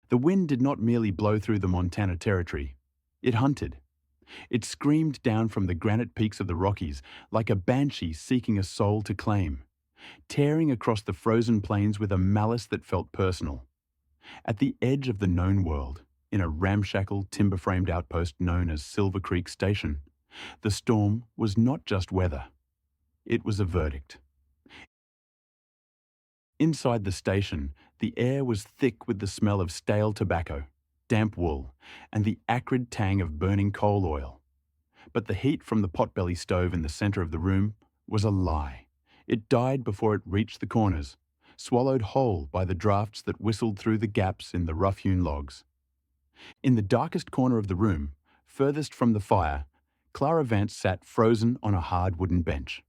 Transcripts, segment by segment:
The wind did not merely blow through the Montana Territory. It hunted. It screamed down from the granite peaks of the Rockies like a banshee seeking a soul to claim, tearing across the frozen plains with a malice that felt personal. At the edge of the known world, in a ramshackle timber-framed outpost known as Silver Creek Station, the storm was not just weather. It was a verdict. Inside the station, the air was thick with the smell of stale tobacco, damp wool, and the acrid tang of burning coal oil. But the heat from the potbelly stove in the center of the room was a lie. It died before it reached the corners, swallowed whole by the drafts that whistled through the gaps in the rough-hewn logs. In the darkest corner of the room, furthest from the fire, Clara Vance sat frozen on a hard wooden bench.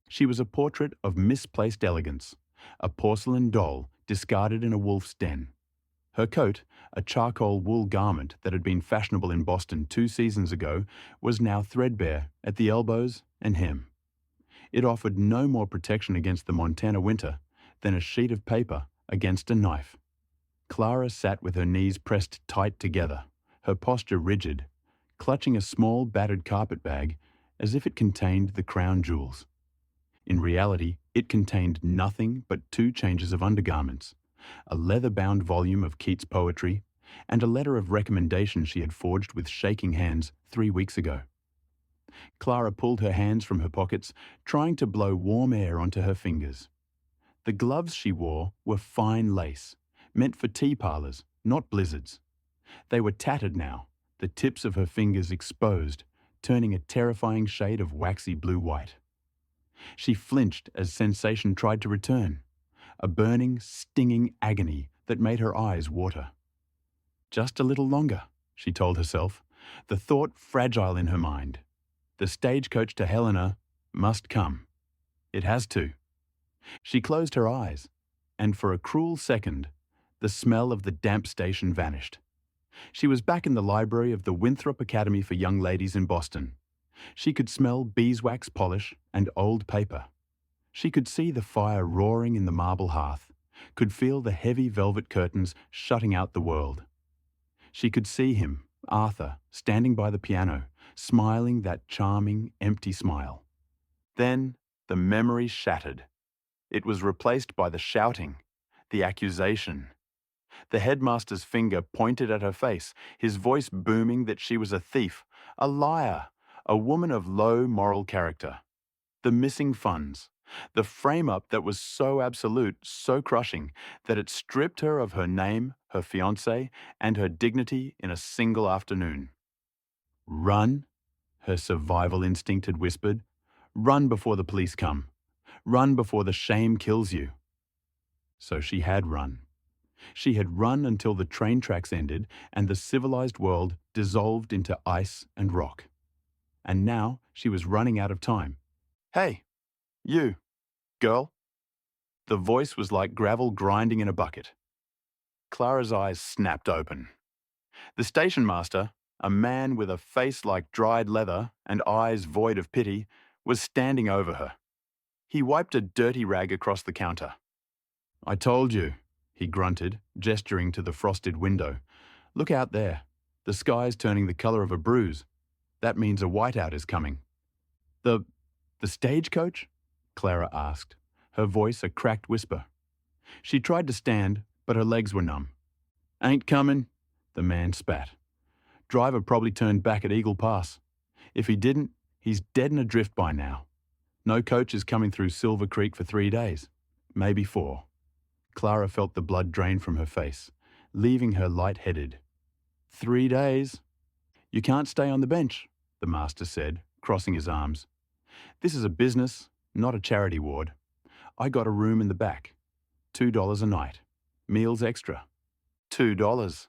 She was a portrait of misplaced elegance, a porcelain doll discarded in a wolf's den. Her coat, a charcoal wool garment that had been fashionable in Boston 2 seasons ago, was now threadbare at the elbows and hem. It offered no more protection against the Montana winter than a sheet of paper against a knife. Clara sat with her knees pressed tight together, her posture rigid, clutching a small battered carpet bag as if it contained the crown jewels. In reality, it contained nothing but 2 changes of undergarments, a leather-bound volume of Keats' poetry, and a letter of recommendation she had forged with shaking hands 3 weeks ago. Clara pulled her hands from her pockets, trying to blow warm air onto her fingers. The gloves she wore were fine lace, meant for tea parlours, not blizzards. They were tattered now, the tips of her fingers exposed, turning a terrifying shade of waxy blue-white. She flinched as sensation tried to return, a burning, stinging agony that made her eyes water. Just a little longer, she told herself, the thought fragile in her mind. The stagecoach to Helena must come. It has to. She closed her eyes, and for a cruel second, the smell of the damp station vanished. She was back in the library of the Winthrop Academy for Young Ladies in Boston. She could smell beeswax polish and old paper. She could see the fire roaring in the marble hearth, could feel the heavy velvet curtains shutting out the world. She could see him, Arthur, standing by the piano, smiling that charming, empty smile. Then the memory shattered. It was replaced by the shouting, the accusation. The headmaster's finger pointed at her face, his voice booming that she was a thief, a liar, a woman of low moral character. The missing funds, the frame-up that was so absolute, so crushing, that it stripped her of her name, her fiancé, and her dignity in a single afternoon. Run, her survival instinct had whispered. Run before the police come. Run before the shame kills you. So she had run. She had run until the train tracks ended and the civilized world dissolved into ice and rock. And now she was running out of time. Hey, you, girl. The voice was like gravel grinding in a bucket. Clara's eyes snapped open. The station master, a man with a face like dried leather and eyes void of pity, was standing over her. He wiped a dirty rag across the counter. I told you, he grunted, gesturing to the frosted window. Look out there. The sky's turning the color of a bruise. That means a whiteout is coming. The stagecoach? Clara asked, her voice a cracked whisper. She tried to stand, but her legs were numb. Ain't coming, the man spat. Driver probably turned back at Eagle Pass. If he didn't, he's dead and adrift by now. No coach is coming through Silver Creek for 3 days, maybe 4. Clara felt the blood drain from her face, leaving her light-headed. 3 days? You can't stay on the bench, the master said, crossing his arms. This is a business, not a charity ward. I got a room in the back. $2 a night. Meals extra. $2.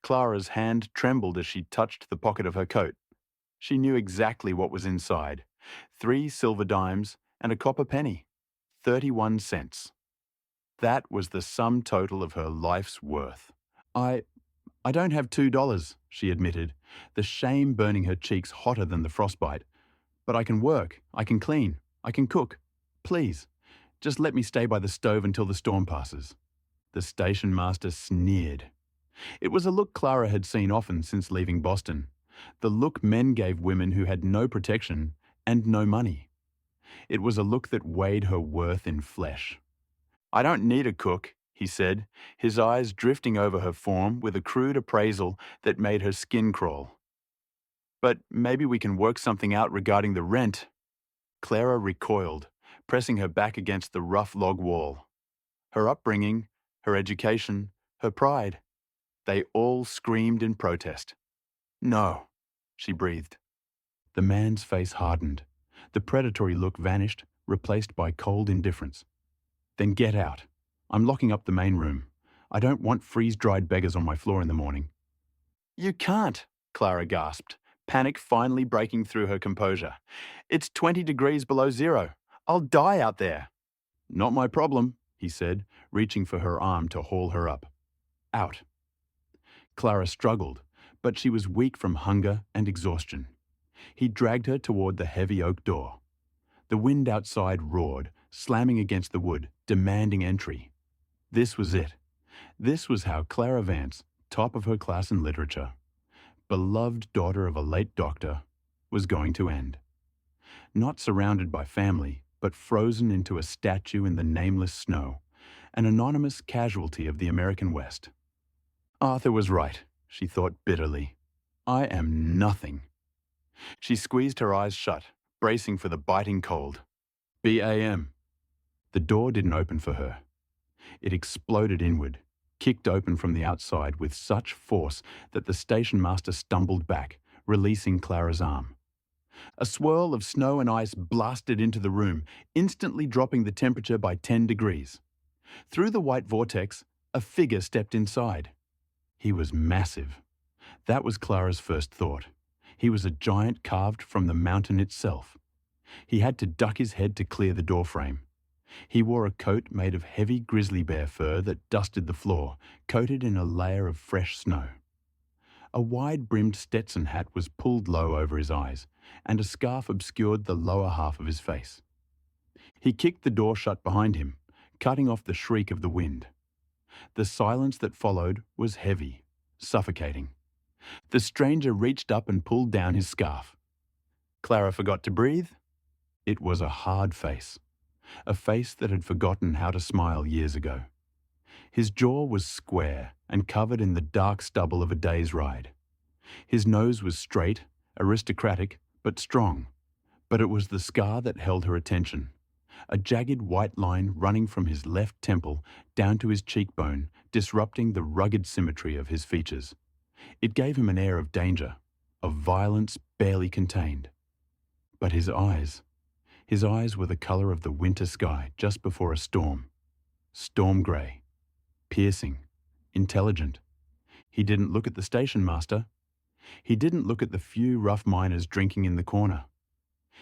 Clara's hand trembled as she touched the pocket of her coat. She knew exactly what was inside. 3 silver dimes and a copper penny. 31 cents. That was the sum total of her life's worth. I don't have $2, she admitted, the shame burning her cheeks hotter than the frostbite. But I can work, I can clean, I can cook. Please, just let me stay by the stove until the storm passes. The station master sneered. It was a look Clara had seen often since leaving Boston. The look men gave women who had no protection and no money. It was a look that weighed her worth in flesh. "I don't need a cook," he said, his eyes drifting over her form with a crude appraisal that made her skin crawl. "But maybe we can work something out regarding the rent." Clara recoiled, pressing her back against the rough log wall. Her upbringing, her education, her pride, they all screamed in protest. "No," she breathed. The man's face hardened. The predatory look vanished, replaced by cold indifference. "Then get out. I'm locking up the main room. I don't want freeze-dried beggars on my floor in the morning." "You can't," Clara gasped, panic finally breaking through her composure. "It's 20 degrees below zero. I'll die out there." "Not my problem," he said, reaching for her arm to haul her up. "Out." Clara struggled, but she was weak from hunger and exhaustion. He dragged her toward the heavy oak door. The wind outside roared, slamming against the wood, demanding entry. This was it. This was how Clara Vance, top of her class in literature, beloved daughter of a late doctor, was going to end. Not surrounded by family, but frozen into a statue in the nameless snow, an anonymous casualty of the American West. Arthur was right, she thought bitterly. I am nothing. She squeezed her eyes shut, bracing for the biting cold. BAM. The door didn't open for her. It exploded inward, kicked open from the outside with such force that the station master stumbled back, releasing Clara's arm. A swirl of snow and ice blasted into the room, instantly dropping the temperature by 10 degrees. Through the white vortex, a figure stepped inside. He was massive. That was Clara's first thought. He was a giant carved from the mountain itself. He had to duck his head to clear the doorframe. He wore a coat made of heavy grizzly bear fur that dusted the floor, coated in a layer of fresh snow. A wide-brimmed Stetson hat was pulled low over his eyes, and a scarf obscured the lower half of his face. He kicked the door shut behind him, cutting off the shriek of the wind. The silence that followed was heavy, suffocating. The stranger reached up and pulled down his scarf. Clara forgot to breathe. It was a hard face, a face that had forgotten how to smile years ago. His jaw was square and covered in the dark stubble of a day's ride. His nose was straight, aristocratic, but strong. But it was the scar that held her attention. A jagged white line running from his left temple down to his cheekbone, disrupting the rugged symmetry of his features. It gave him an air of danger, of violence barely contained. But his eyes were the color of the winter sky just before a storm. Storm grey, piercing, intelligent. He didn't look at the station master. He didn't look at the few rough miners drinking in the corner.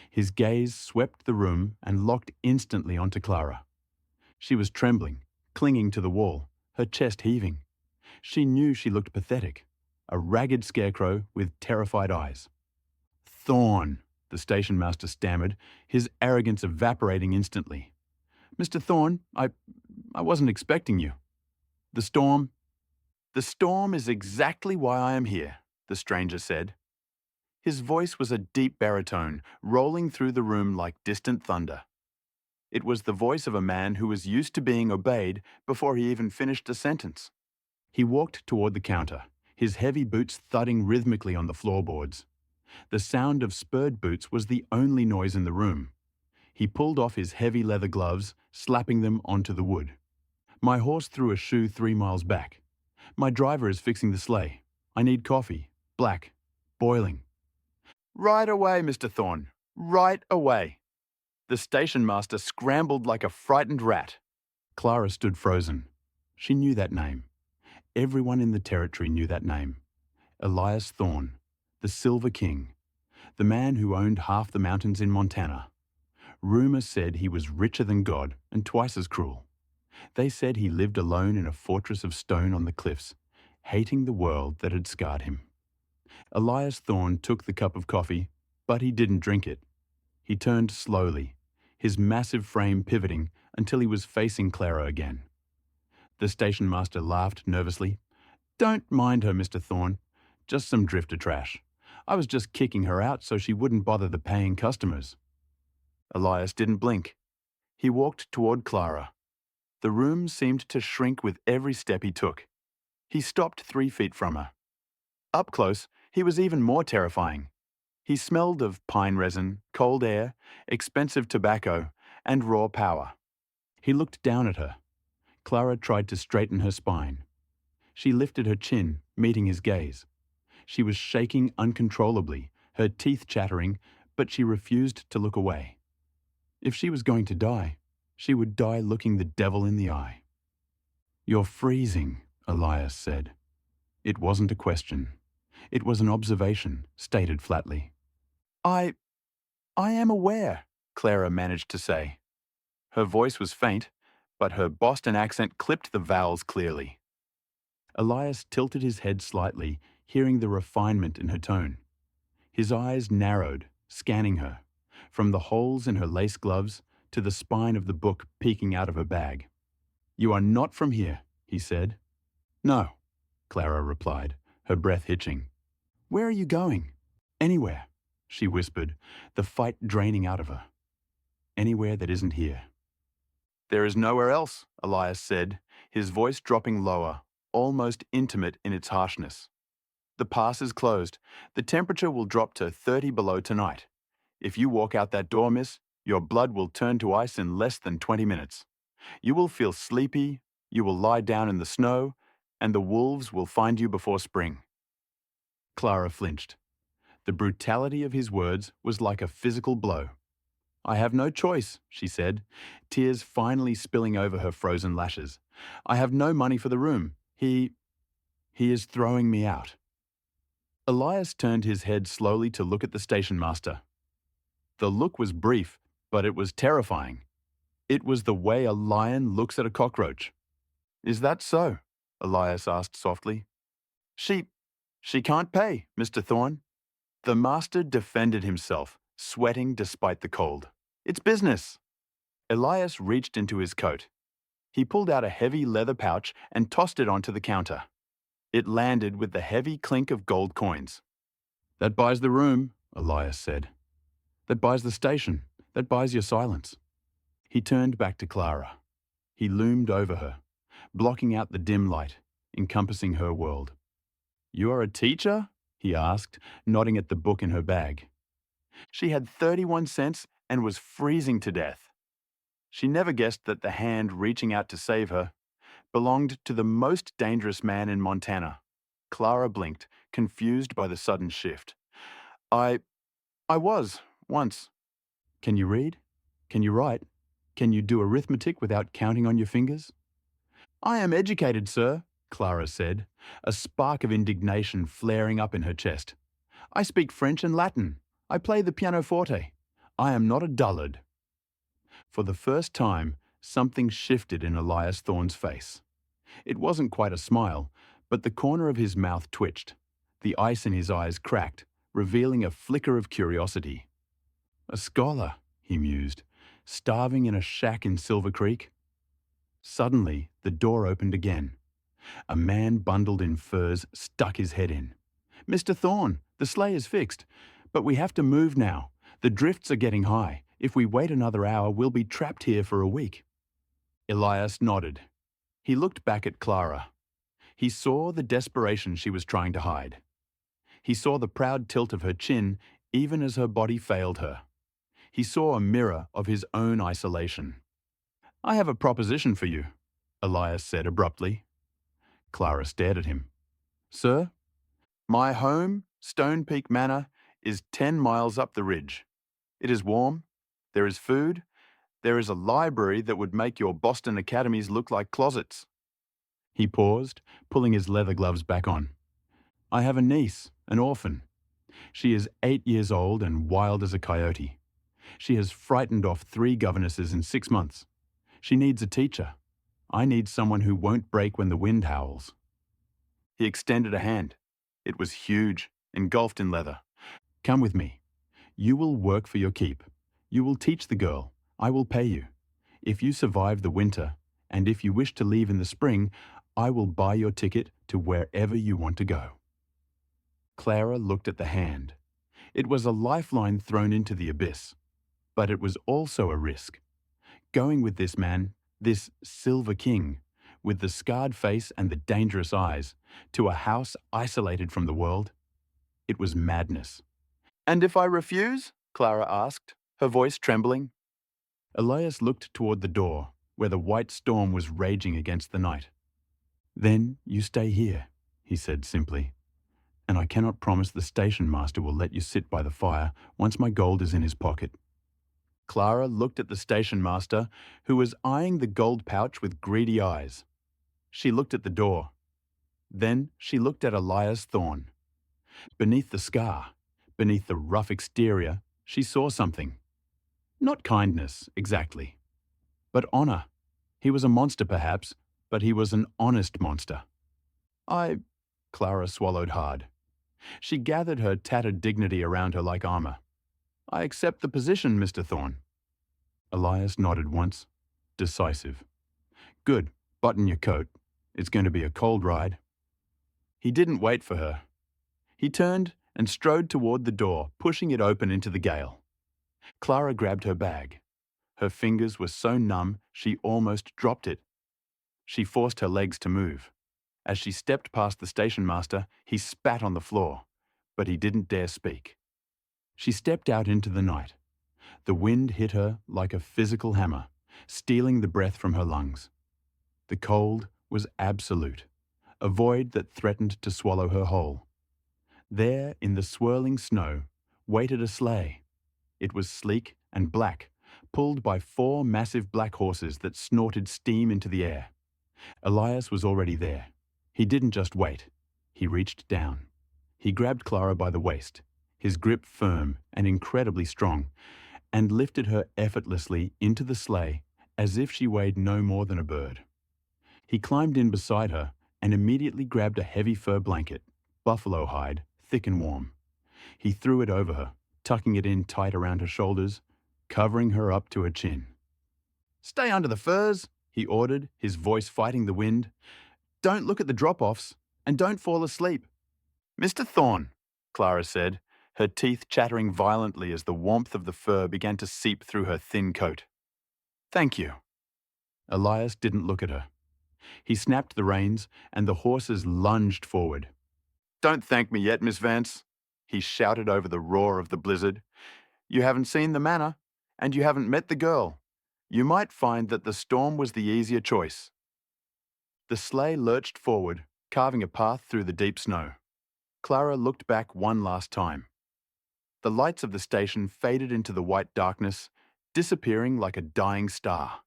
His gaze swept the room and locked instantly onto Clara. She was trembling, clinging to the wall, her chest heaving. She knew she looked pathetic, a ragged scarecrow with terrified eyes. "Thorne," the station master stammered, his arrogance evaporating instantly. "Mr. Thorne, I wasn't expecting you. The storm..." "The storm is exactly why I am here," the stranger said. His voice was a deep baritone, rolling through the room like distant thunder. It was the voice of a man who was used to being obeyed before he even finished a sentence. He walked toward the counter, his heavy boots thudding rhythmically on the floorboards. The sound of spurred boots was the only noise in the room. He pulled off his heavy leather gloves, slapping them onto the wood. "My horse threw a shoe 3 miles back. My driver is fixing the sleigh. I need coffee, black, boiling." "Right away, Mr. Thorne. Right away." The station master scrambled like a frightened rat. Clara stood frozen. She knew that name. Everyone in the territory knew that name. Elias Thorne, the Silver King, the man who owned half the mountains in Montana. Rumor said he was richer than God and twice as cruel. They said he lived alone in a fortress of stone on the cliffs, hating the world that had scarred him. Elias Thorne took the cup of coffee, but he didn't drink it. He turned slowly, his massive frame pivoting until he was facing Clara again. The station master laughed nervously. Don't mind her, Mr. Thorne. Just some drifter trash. I was just kicking her out so she wouldn't bother the paying customers. Elias didn't blink. He walked toward Clara. The room seemed to shrink with every step he took. He stopped 3 feet from her. Up close, he was even more terrifying. He smelled of pine resin, cold air, expensive tobacco, and raw power. He looked down at her. Clara tried to straighten her spine. She lifted her chin, meeting his gaze. She was shaking uncontrollably, her teeth chattering, but she refused to look away. If she was going to die, she would die looking the devil in the eye. "You're freezing," Elias said. It wasn't a question. It was an observation, stated flatly. I am aware," Clara managed to say. Her voice was faint, but her Boston accent clipped the vowels clearly. Elias tilted his head slightly, hearing the refinement in her tone. His eyes narrowed, scanning her, from the holes in her lace gloves to the spine of the book peeking out of her bag. "You are not from here," he said. "No," Clara replied, her breath hitching. "Where are you going?" "Anywhere," she whispered, the fight draining out of her. "Anywhere that isn't here." "There is nowhere else," Elias said, his voice dropping lower, almost intimate in its harshness. "The pass is closed. The temperature will drop to 30 below tonight. If you walk out that door, miss, your blood will turn to ice in less than 20 minutes. You will feel sleepy, you will lie down in the snow, and the wolves will find you before spring." Clara flinched. The brutality of his words was like a physical blow. "I have no choice," she said, tears finally spilling over her frozen lashes. "I have no money for the room. He is throwing me out." Elias turned his head slowly to look at the station master. The look was brief, but it was terrifying. It was the way a lion looks at a cockroach. "Is that so?" Elias asked softly. She can't pay, Mr. Thorne." The master defended himself, sweating despite the cold. "It's business." Elias reached into his coat. He pulled out a heavy leather pouch and tossed it onto the counter. It landed with the heavy clink of gold coins. "That buys the room," Elias said. "That buys the station. That buys your silence." He turned back to Clara. He loomed over her, blocking out the dim light, encompassing her world. "You are a teacher?" he asked, nodding at the book in her bag. She had 31 cents and was freezing to death. She never guessed that the hand reaching out to save her belonged to the most dangerous man in Montana. Clara blinked, confused by the sudden shift. I was, once." "Can you read? Can you write? Can you do arithmetic without counting on your fingers?" "I am educated, sir," Clara said, a spark of indignation flaring up in her chest. "I speak French and Latin. I play the pianoforte. I am not a dullard." For the first time, something shifted in Elias Thorne's face. It wasn't quite a smile, but the corner of his mouth twitched. The ice in his eyes cracked, revealing a flicker of curiosity. "A scholar," he mused, "starving in a shack in Silver Creek?" Suddenly, the door opened again. A man bundled in furs stuck his head in. "Mr. Thorne, the sleigh is fixed, but we have to move now. The drifts are getting high. If we wait another hour, we'll be trapped here for a week." Elias nodded. He looked back at Clara. He saw the desperation she was trying to hide. He saw the proud tilt of her chin even as her body failed her. He saw a mirror of his own isolation. "I have a proposition for you," Elias said abruptly. Clara stared at him. "Sir?" "My home, Stone Peak Manor, is 10 miles up the ridge. It is warm, there is food, there is a library that would make your Boston academies look like closets." He paused, pulling his leather gloves back on. "I have a niece, an orphan. She is 8 years old and wild as a coyote. She has frightened off 3 governesses in 6 months. She needs a teacher. I need someone who won't break when the wind howls." He extended a hand. It was huge, engulfed in leather. "Come with me. You will work for your keep. You will teach the girl. I will pay you. If you survive the winter, and if you wish to leave in the spring, I will buy your ticket to wherever you want to go." Clara looked at the hand. It was a lifeline thrown into the abyss, but it was also a risk. Going with this man, this Silver King, with the scarred face and the dangerous eyes, to a house isolated from the world, it was madness. "And if I refuse?" Clara asked, her voice trembling. Elias looked toward the door, where the white storm was raging against the night. "Then you stay here," he said simply, "and I cannot promise the station master will let you sit by the fire once my gold is in his pocket." Clara looked at the station master, who was eyeing the gold pouch with greedy eyes. She looked at the door. Then she looked at Elias Thorne. Beneath the scar, beneath the rough exterior, she saw something. Not kindness, exactly, but honor. He was a monster, perhaps, but he was an honest monster. Clara swallowed hard. She gathered her tattered dignity around her like armor. "I accept the position, Mr. Thorne." Elias nodded once, decisive. "Good, button your coat. It's going to be a cold ride." He didn't wait for her. He turned and strode toward the door, pushing it open into the gale. Clara grabbed her bag. Her fingers were so numb she almost dropped it. She forced her legs to move. As she stepped past the station master, he spat on the floor, but he didn't dare speak. She stepped out into the night. The wind hit her like a physical hammer, stealing the breath from her lungs. The cold was absolute, a void that threatened to swallow her whole. There, in the swirling snow, waited a sleigh. It was sleek and black, pulled by 4 massive black horses that snorted steam into the air. Elias was already there. He didn't just wait. He reached down. He grabbed Clara by the waist, his grip firm and incredibly strong, and lifted her effortlessly into the sleigh as if she weighed no more than a bird. He climbed in beside her and immediately grabbed a heavy fur blanket, buffalo hide, thick and warm. He threw it over her, tucking it in tight around her shoulders, covering her up to her chin. "Stay under the furs," he ordered, his voice fighting the wind. "Don't look at the drop-offs, and don't fall asleep." "Mr. Thorne," Clara said, her teeth chattering violently as the warmth of the fur began to seep through her thin coat. "Thank you." Elias didn't look at her. He snapped the reins, and the horses lunged forward. "Don't thank me yet, Miss Vance," he shouted over the roar of the blizzard. "You haven't seen the manor, and you haven't met the girl. You might find that the storm was the easier choice." The sleigh lurched forward, carving a path through the deep snow. Clara looked back one last time. The lights of the station faded into the white darkness, disappearing like a dying star.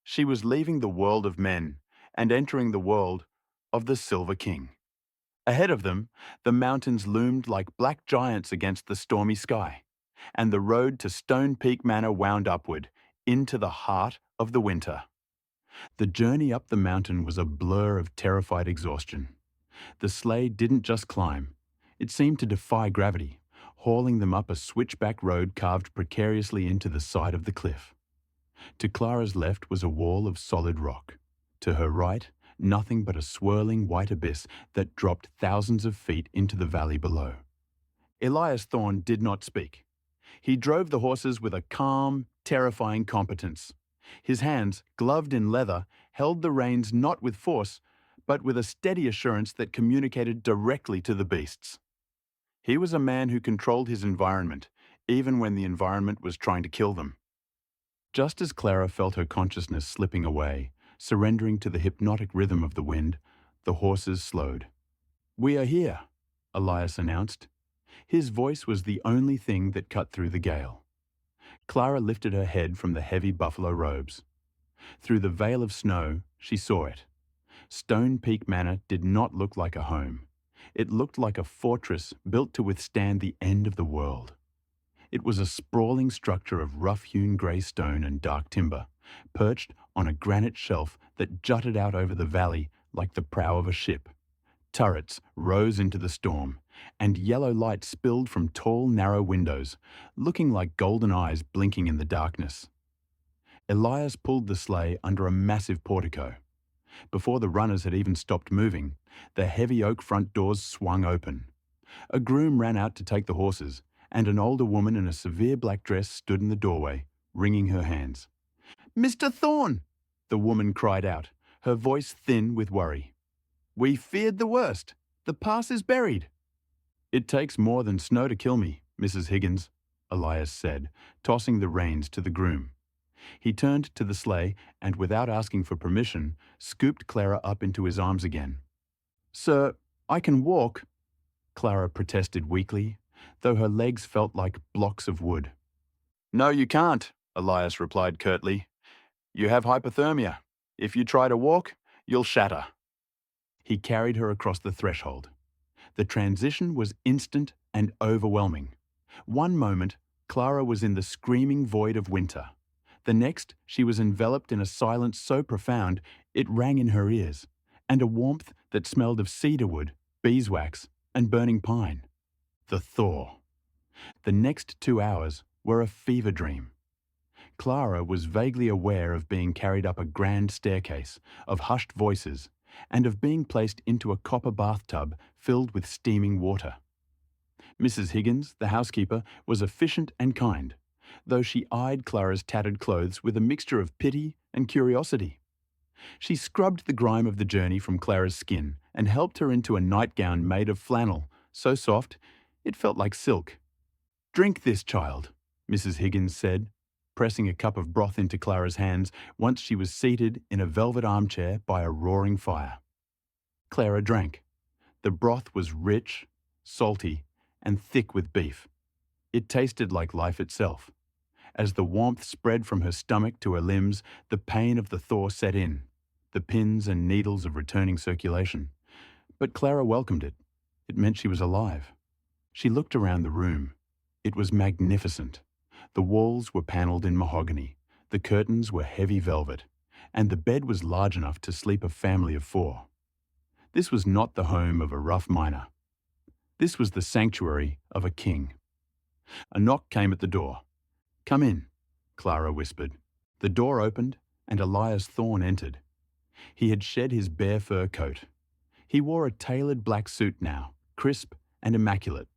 She was leaving the world of men and entering the world of the Silver King. Ahead of them, the mountains loomed like black giants against the stormy sky, and the road to Stone Peak Manor wound upward, into the heart of the winter. The journey up the mountain was a blur of terrified exhaustion. The sleigh didn't just climb. It seemed to defy gravity, hauling them up a switchback road carved precariously into the side of the cliff. To Clara's left was a wall of solid rock. To her right, nothing but a swirling white abyss that dropped thousands of feet into the valley below. Elias Thorne did not speak. He drove the horses with a calm, terrifying competence. His hands, gloved in leather, held the reins not with force, but with a steady assurance that communicated directly to the beasts. He was a man who controlled his environment, even when the environment was trying to kill them. Just as Clara felt her consciousness slipping away, surrendering to the hypnotic rhythm of the wind, the horses slowed. "We are here," Elias announced. His voice was the only thing that cut through the gale. Clara lifted her head from the heavy buffalo robes. Through the veil of snow, she saw it. Stone Peak Manor did not look like a home. It looked like a fortress built to withstand the end of the world. It was a sprawling structure of rough-hewn grey stone and dark timber, perched on a granite shelf that jutted out over the valley like the prow of a ship. Turrets rose into the storm, and yellow light spilled from tall, narrow windows, looking like golden eyes blinking in the darkness. Elias pulled the sleigh under a massive portico. Before the runners had even stopped moving, the heavy oak front doors swung open. A groom ran out to take the horses, and an older woman in a severe black dress stood in the doorway, wringing her hands. "Mr. Thorne!" the woman cried out, her voice thin with worry. "We feared the worst. The pass is buried." "It takes more than snow to kill me, Mrs. Higgins," Elias said, tossing the reins to the groom. He turned to the sleigh and, without asking for permission, scooped Clara up into his arms again. "Sir, I can walk," Clara protested weakly, though her legs felt like blocks of wood. "No, you can't," Elias replied curtly. "You have hypothermia. If you try to walk, you'll shatter." He carried her across the threshold. The transition was instant and overwhelming. One moment, Clara was in the screaming void of winter. The next, she was enveloped in a silence so profound it rang in her ears, and a warmth that smelled of cedarwood, beeswax, and burning pine. The thaw. The next 2 hours were a fever dream. Clara was vaguely aware of being carried up a grand staircase, of hushed voices, and of being placed into a copper bathtub filled with steaming water. Mrs. Higgins, the housekeeper, was efficient and kind, though she eyed Clara's tattered clothes with a mixture of pity and curiosity. She scrubbed the grime of the journey from Clara's skin and helped her into a nightgown made of flannel, so soft it felt like silk. "Drink this, child," Mrs. Higgins said, pressing a cup of broth into Clara's hands once she was seated in a velvet armchair by a roaring fire. Clara drank. The broth was rich, salty, and thick with beef. It tasted like life itself. As the warmth spread from her stomach to her limbs, the pain of the thaw set in, the pins and needles of returning circulation. But Clara welcomed it. It meant she was alive. She looked around the room. It was magnificent. The walls were panelled in mahogany, the curtains were heavy velvet, and the bed was large enough to sleep a family of 4. This was not the home of a rough miner. This was the sanctuary of a king. A knock came at the door. "Come in," Clara whispered. The door opened, and Elias Thorne entered. He had shed his bear fur coat. He wore a tailored black suit now, crisp and immaculate.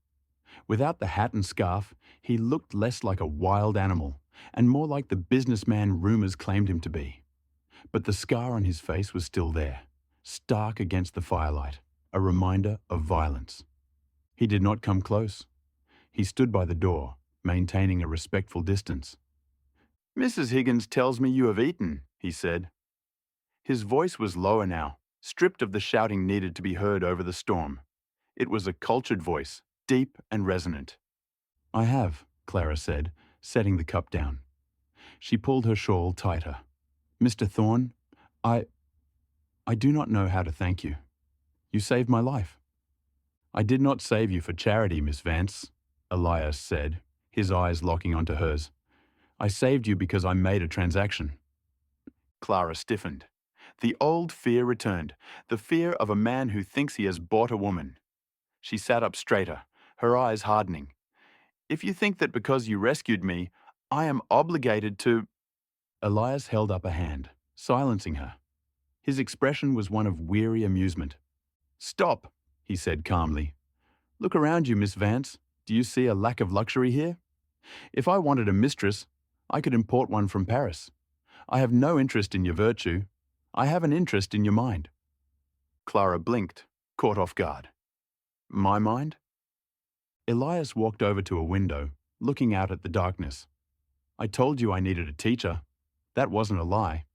Without the hat and scarf, he looked less like a wild animal and more like the businessman rumours claimed him to be. But the scar on his face was still there, stark against the firelight, a reminder of violence. He did not come close. He stood by the door, maintaining a respectful distance. "Mrs. Higgins tells me you have eaten," he said. His voice was lower now, stripped of the shouting needed to be heard over the storm. It was a cultured voice, deep and resonant. "I have," Clara said, setting the cup down. She pulled her shawl tighter. "Mr. Thorne, I do not know how to thank you. You saved my life." "I did not save you for charity, Miss Vance," Elias said, his eyes locking onto hers. "I saved you because I made a transaction." Clara stiffened. The old fear returned, the fear of a man who thinks he has bought a woman. She sat up straighter, her eyes hardening. "If you think that because you rescued me, I am obligated to—" Elias held up a hand, silencing her. His expression was one of weary amusement. "Stop," he said calmly. "Look around you, Miss Vance. Do you see a lack of luxury here? If I wanted a mistress, I could import one from Paris. I have no interest in your virtue. I have an interest in your mind." Clara blinked, caught off guard. "My mind?" Elias walked over to a window, looking out at the darkness. "I told you I needed a teacher. That wasn't a lie,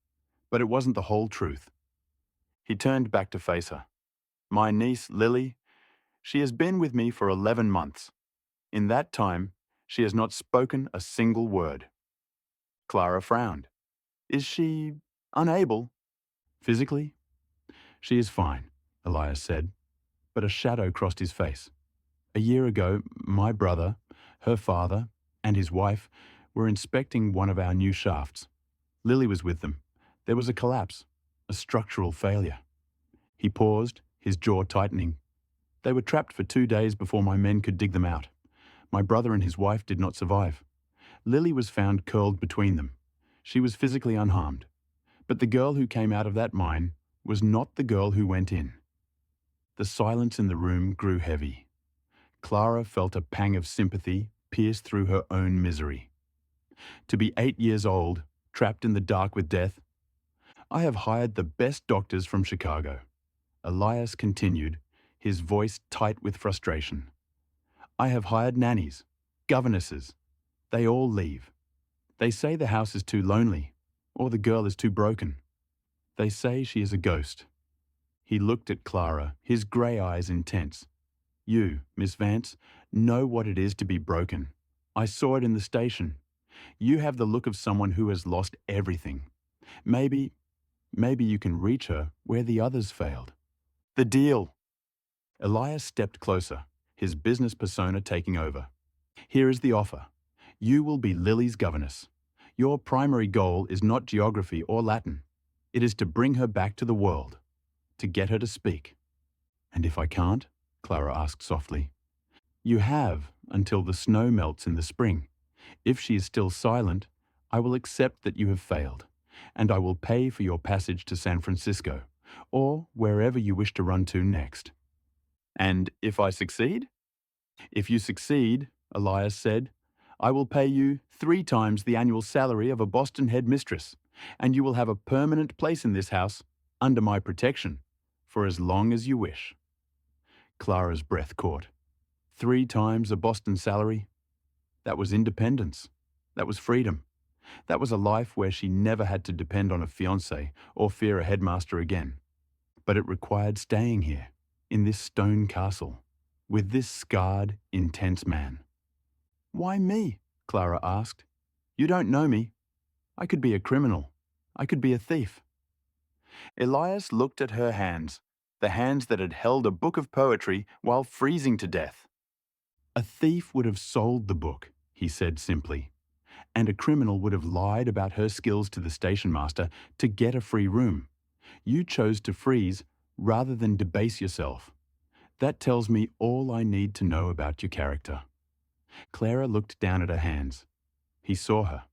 but it wasn't the whole truth." He turned back to face her. "My niece, Lily, she has been with me for 11 months. In that time, she has not spoken a single word." Clara frowned. "Is she unable?" "Physically? She is fine," Elias said, but a shadow crossed his face. "A year ago, my brother, her father, and his wife were inspecting one of our new shafts. Lily was with them. There was a collapse, a structural failure." He paused, his jaw tightening. "They were trapped for 2 days before my men could dig them out. My brother and his wife did not survive. Lily was found curled between them. She was physically unharmed. But the girl who came out of that mine, was not the girl who went in. The silence in the room grew heavy. Clara felt a pang of sympathy pierce through her own misery. To be 8 years old, trapped in the dark with death. I have hired the best doctors from Chicago. Elias continued, his voice tight with frustration. I have hired nannies, governesses. They all leave. They say the house is too lonely, or the girl is too broken. They say she is a ghost. He looked at Clara, his grey eyes intense. You, Miss Vance, know what it is to be broken. I saw it in the station. You have the look of someone who has lost everything. Maybe you can reach her where the others failed. The deal. Elias stepped closer, his business persona taking over. Here is the offer. You will be Lily's governess. Your primary goal is not geography or Latin. It is to bring her back to the world, to get her to speak. And if I can't? Clara asked softly. You have until the snow melts in the spring. If she is still silent, I will accept that you have failed, and I will pay for your passage to San Francisco, or wherever you wish to run to next. And if I succeed? If you succeed, Elias said, I will pay you 3 times the annual salary of a Boston headmistress, and you will have a permanent place in this house, under my protection, for as long as you wish. Clara's breath caught. 3 times a Boston salary? That was independence. That was freedom. That was a life where she never had to depend on a fiancé or fear a headmaster again. But it required staying here, in this stone castle, with this scarred, intense man. Why me? Clara asked. You don't know me. I could be a criminal. I could be a thief. Elias looked at her hands, the hands that had held a book of poetry while freezing to death. A thief would have sold the book, he said simply, and a criminal would have lied about her skills to the station master to get a free room. You chose to freeze rather than debase yourself. That tells me all I need to know about your character. Clara looked down at her hands. He saw her.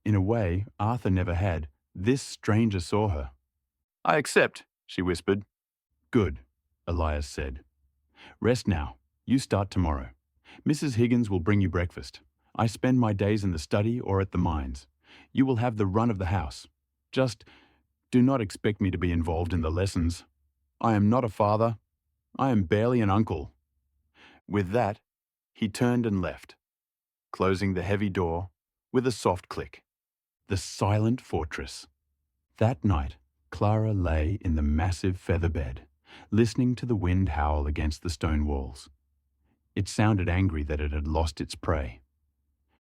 In a way Arthur never had, this stranger saw her. I accept, she whispered. Good, Elias said. Rest now. You start tomorrow. Mrs. Higgins will bring you breakfast. I spend my days in the study or at the mines. You will have the run of the house. Just do not expect me to be involved in the lessons. I am not a father. I am barely an uncle. With that, he turned and left, closing the heavy door with a soft click. The silent fortress. That night, Clara lay in the massive feather bed, listening to the wind howl against the stone walls. It sounded angry that it had lost its prey.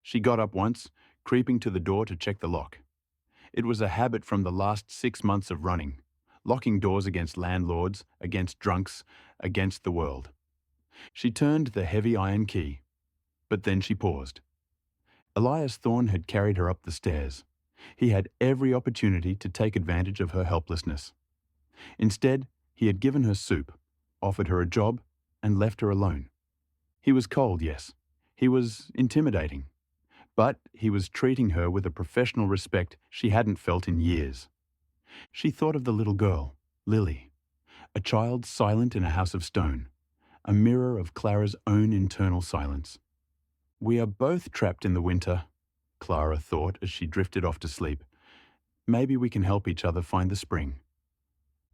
She got up once, creeping to the door to check the lock. It was a habit from the last 6 months of running, locking doors against landlords, against drunks, against the world. She turned the heavy iron key, but then she paused. Elias Thorne had carried her up the stairs. He had every opportunity to take advantage of her helplessness. Instead, he had given her soup, offered her a job, and left her alone. He was cold, yes. He was intimidating. But he was treating her with a professional respect she hadn't felt in years. She thought of the little girl, Lily, a child silent in a house of stone, a mirror of Clara's own internal silence. We are both trapped in the winter, Clara thought as she drifted off to sleep. Maybe we can help each other find the spring.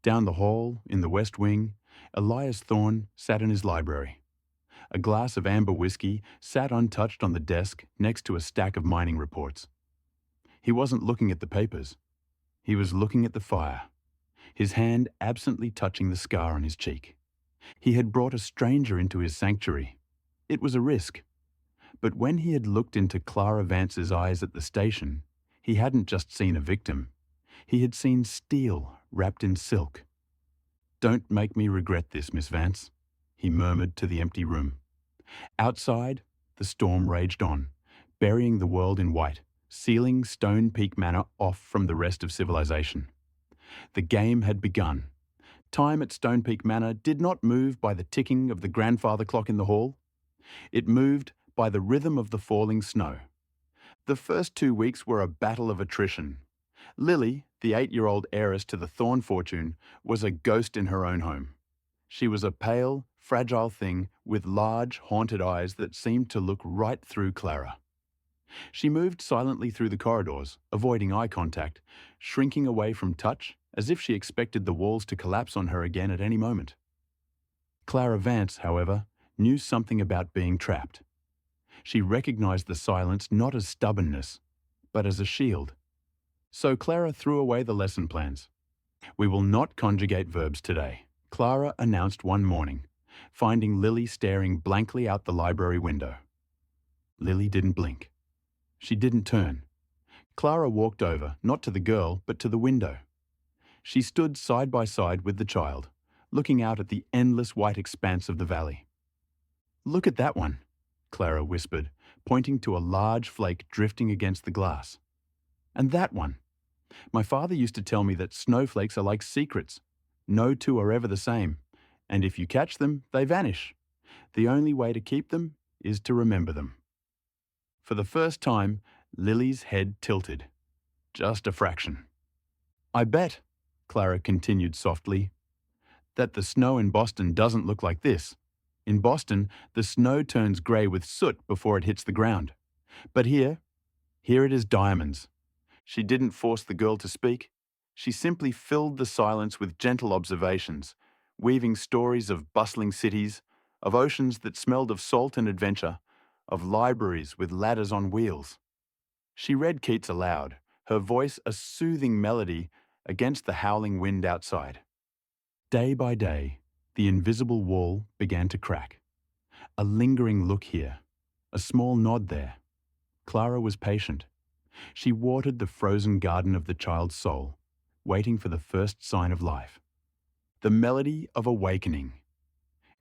Down the hall, in the West Wing, Elias Thorne sat in his library. A glass of amber whiskey sat untouched on the desk next to a stack of mining reports. He wasn't looking at the papers. He was looking at the fire, his hand absently touching the scar on his cheek. He had brought a stranger into his sanctuary. It was a risk. But when he had looked into Clara Vance's eyes at the station, he hadn't just seen a victim. He had seen steel wrapped in silk. Don't make me regret this, Miss Vance, he murmured to the empty room. Outside, the storm raged on, burying the world in white, sealing Stone Peak Manor off from the rest of civilization. The game had begun. Time at Stone Peak Manor did not move by the ticking of the grandfather clock in the hall. It moved by the rhythm of the falling snow. The first 2 weeks were a battle of attrition. Lily, the 8-year-old heiress to the Thorne fortune, was a ghost in her own home. She was a pale, fragile thing with large, haunted eyes that seemed to look right through Clara. She moved silently through the corridors, avoiding eye contact, shrinking away from touch as if she expected the walls to collapse on her again at any moment. Clara Vance, however, knew something about being trapped. She recognized the silence not as stubbornness, but as a shield. So Clara threw away the lesson plans. "We will not conjugate verbs today," Clara announced one morning, finding Lily staring blankly out the library window. Lily didn't blink. She didn't turn. Clara walked over, not to the girl, but to the window. She stood side by side with the child, looking out at the endless white expanse of the valley. "Look at that one," Clara whispered, pointing to a large flake drifting against the glass. "And that one. My father used to tell me that snowflakes are like secrets. No two are ever the same, and if you catch them, they vanish. The only way to keep them is to remember them." For the first time, Lily's head tilted. Just a fraction. "I bet," Clara continued softly, "that the snow in Boston doesn't look like this. In Boston, the snow turns grey with soot before it hits the ground. But here it is diamonds." She didn't force the girl to speak. She simply filled the silence with gentle observations, weaving stories of bustling cities, of oceans that smelled of salt and adventure, of libraries with ladders on wheels. She read Keats aloud, her voice a soothing melody against the howling wind outside. Day by day, the invisible wall began to crack. A lingering look here, a small nod there. Clara was patient. She watered the frozen garden of the child's soul, waiting for the first sign of life. The melody of awakening.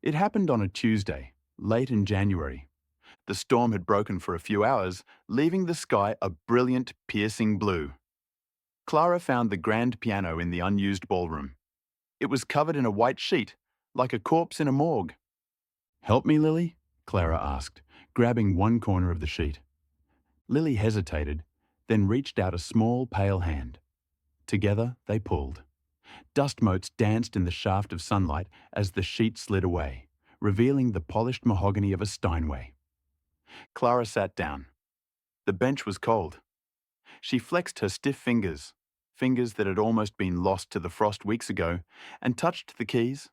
It happened on a Tuesday, late in January. The storm had broken for a few hours, leaving the sky a brilliant, piercing blue. Clara found the grand piano in the unused ballroom. It was covered in a white sheet, like a corpse in a morgue. "Help me, Lily?" Clara asked, grabbing one corner of the sheet. Lily hesitated, then reached out a small, pale hand. Together they pulled. Dust motes danced in the shaft of sunlight as the sheet slid away, revealing the polished mahogany of a Steinway. Clara sat down. The bench was cold. She flexed her stiff fingers, fingers that had almost been lost to the frost weeks ago, and touched the keys.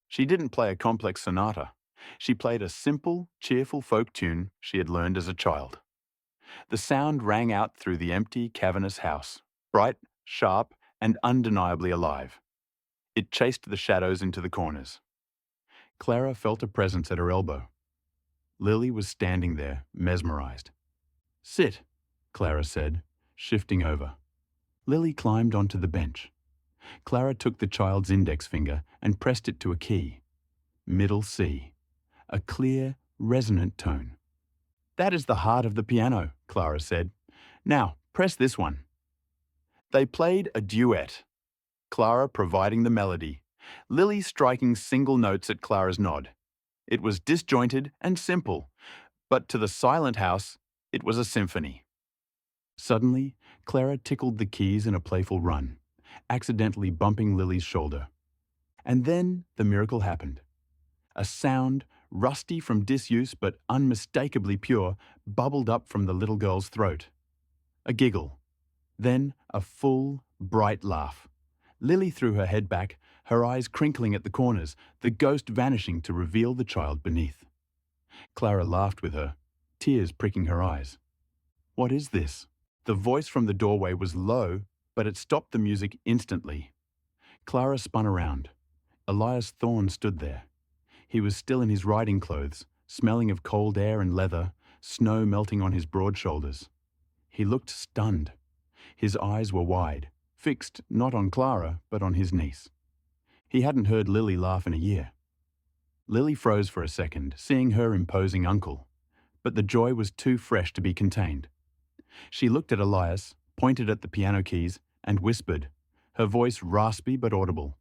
She didn't play a complex sonata. She played a simple, cheerful folk tune she had learned as a child. The sound rang out through the empty, cavernous house, bright, sharp, and undeniably alive. It chased the shadows into the corners. Clara felt a presence at her elbow. Lily was standing there, mesmerized. "Sit," Clara said, shifting over. Lily climbed onto the bench. Clara took the child's index finger and pressed it to a key. Middle C. A clear, resonant tone. "That is the heart of the piano," Clara said. "Now, press this one." They played a duet, Clara providing the melody, Lily striking single notes at Clara's nod. It was disjointed and simple, but to the silent house, it was a symphony. Suddenly, Clara tickled the keys in a playful run, accidentally bumping Lily's shoulder. And then the miracle happened. A sound, rusty from disuse but unmistakably pure, bubbled up from the little girl's throat. A giggle. Then a full, bright laugh. Lily threw her head back, her eyes crinkling at the corners, the ghost vanishing to reveal the child beneath. Clara laughed with her, tears pricking her eyes. "What is this?" The voice from the doorway was low, but it stopped the music instantly. Clara spun around. Elias Thorne stood there. He was still in his riding clothes, smelling of cold air and leather, snow melting on his broad shoulders. He looked stunned. His eyes were wide, fixed not on Clara, but on his niece. He hadn't heard Lily laugh in a year. Lily froze for a second, seeing her imposing uncle, but the joy was too fresh to be contained. She looked at Elias, pointed at the piano keys, and whispered, her voice raspy but audible.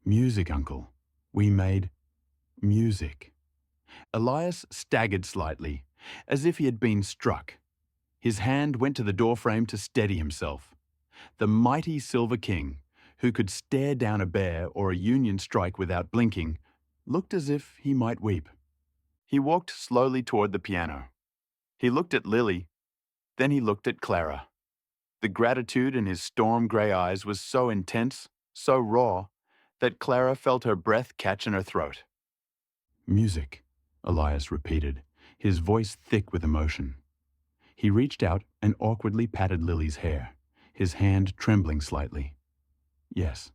"Music, Uncle. We made music." Elias staggered slightly, as if he had been struck. His hand went to the doorframe to steady himself. The mighty Silver King, who could stare down a bear or a Union strike without blinking, looked as if he might weep. He walked slowly toward the piano. He looked at Lily, then he looked at Clara. The gratitude in his storm-grey eyes was so intense, so raw, that Clara felt her breath catch in her throat. "Music," Elias repeated, his voice thick with emotion. He reached out and awkwardly patted Lily's hair, his hand trembling slightly. "Yes,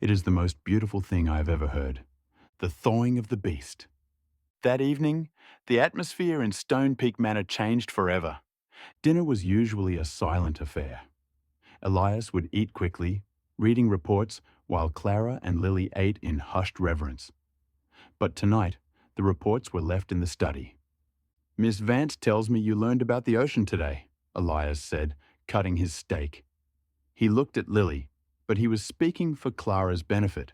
it is the most beautiful thing I have ever heard. The thawing of the beast." That evening, the atmosphere in Stone Peak Manor changed forever. Dinner was usually a silent affair. Elias would eat quickly, reading reports while Clara and Lily ate in hushed reverence. But tonight, the reports were left in the study. "Miss Vance tells me you learned about the ocean today," Elias said, cutting his steak. He looked at Lily, but he was speaking for Clara's benefit.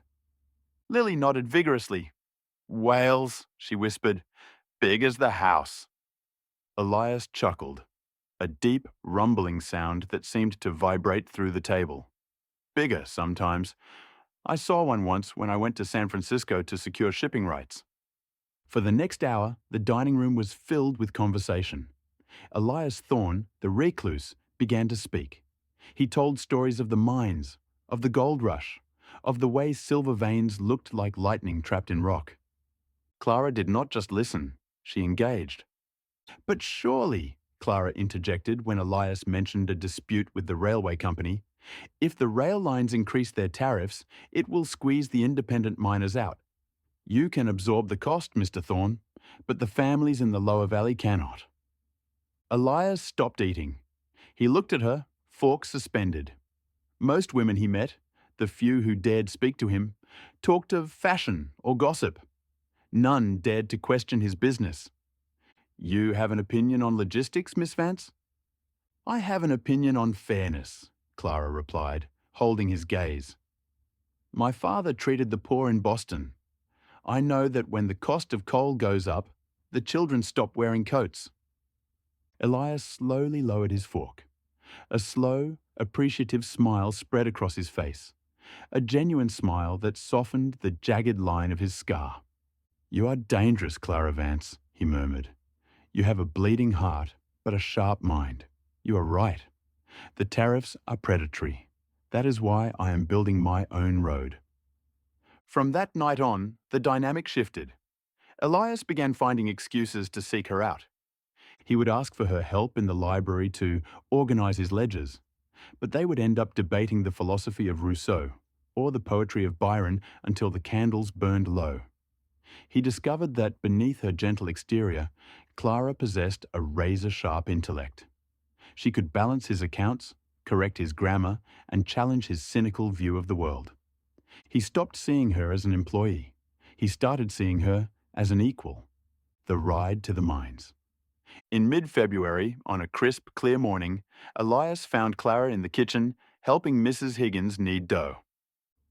Lily nodded vigorously. "Whales," she whispered, "big as the house." Elias chuckled, a deep, rumbling sound that seemed to vibrate through the table. "Bigger, sometimes. I saw one once when I went to San Francisco to secure shipping rights." For the next hour, the dining room was filled with conversation. Elias Thorne, the recluse, began to speak. He told stories of the mines, of the gold rush, of the way silver veins looked like lightning trapped in rock. Clara did not just listen, she engaged. "But surely," Clara interjected when Elias mentioned a dispute with the railway company, "if the rail lines increase their tariffs, it will squeeze the independent miners out. You can absorb the cost, Mr. Thorne, but the families in the lower valley cannot." Elias stopped eating. He looked at her, fork suspended. Most women he met, the few who dared speak to him, talked of fashion or gossip. None dared to question his business. "You have an opinion on logistics, Miss Vance?" "I have an opinion on fairness," Clara replied, holding his gaze. "My father treated the poor in Boston. I know that when the cost of coal goes up, the children stop wearing coats." Elias slowly lowered his fork. A slow, appreciative smile spread across his face, a genuine smile that softened the jagged line of his scar. "You are dangerous, Clara Vance," he murmured. "You have a bleeding heart, but a sharp mind. You are right. The tariffs are predatory. That is why I am building my own road." From that night on, the dynamic shifted. Elias began finding excuses to seek her out. He would ask for her help in the library to organize his ledgers, but they would end up debating the philosophy of Rousseau or the poetry of Byron until the candles burned low. He discovered that beneath her gentle exterior, Clara possessed a razor-sharp intellect. She could balance his accounts, correct his grammar, and challenge his cynical view of the world. He stopped seeing her as an employee. He started seeing her as an equal. The ride to the mines. In mid-February, on a crisp, clear morning, Elias found Clara in the kitchen, helping Mrs. Higgins knead dough.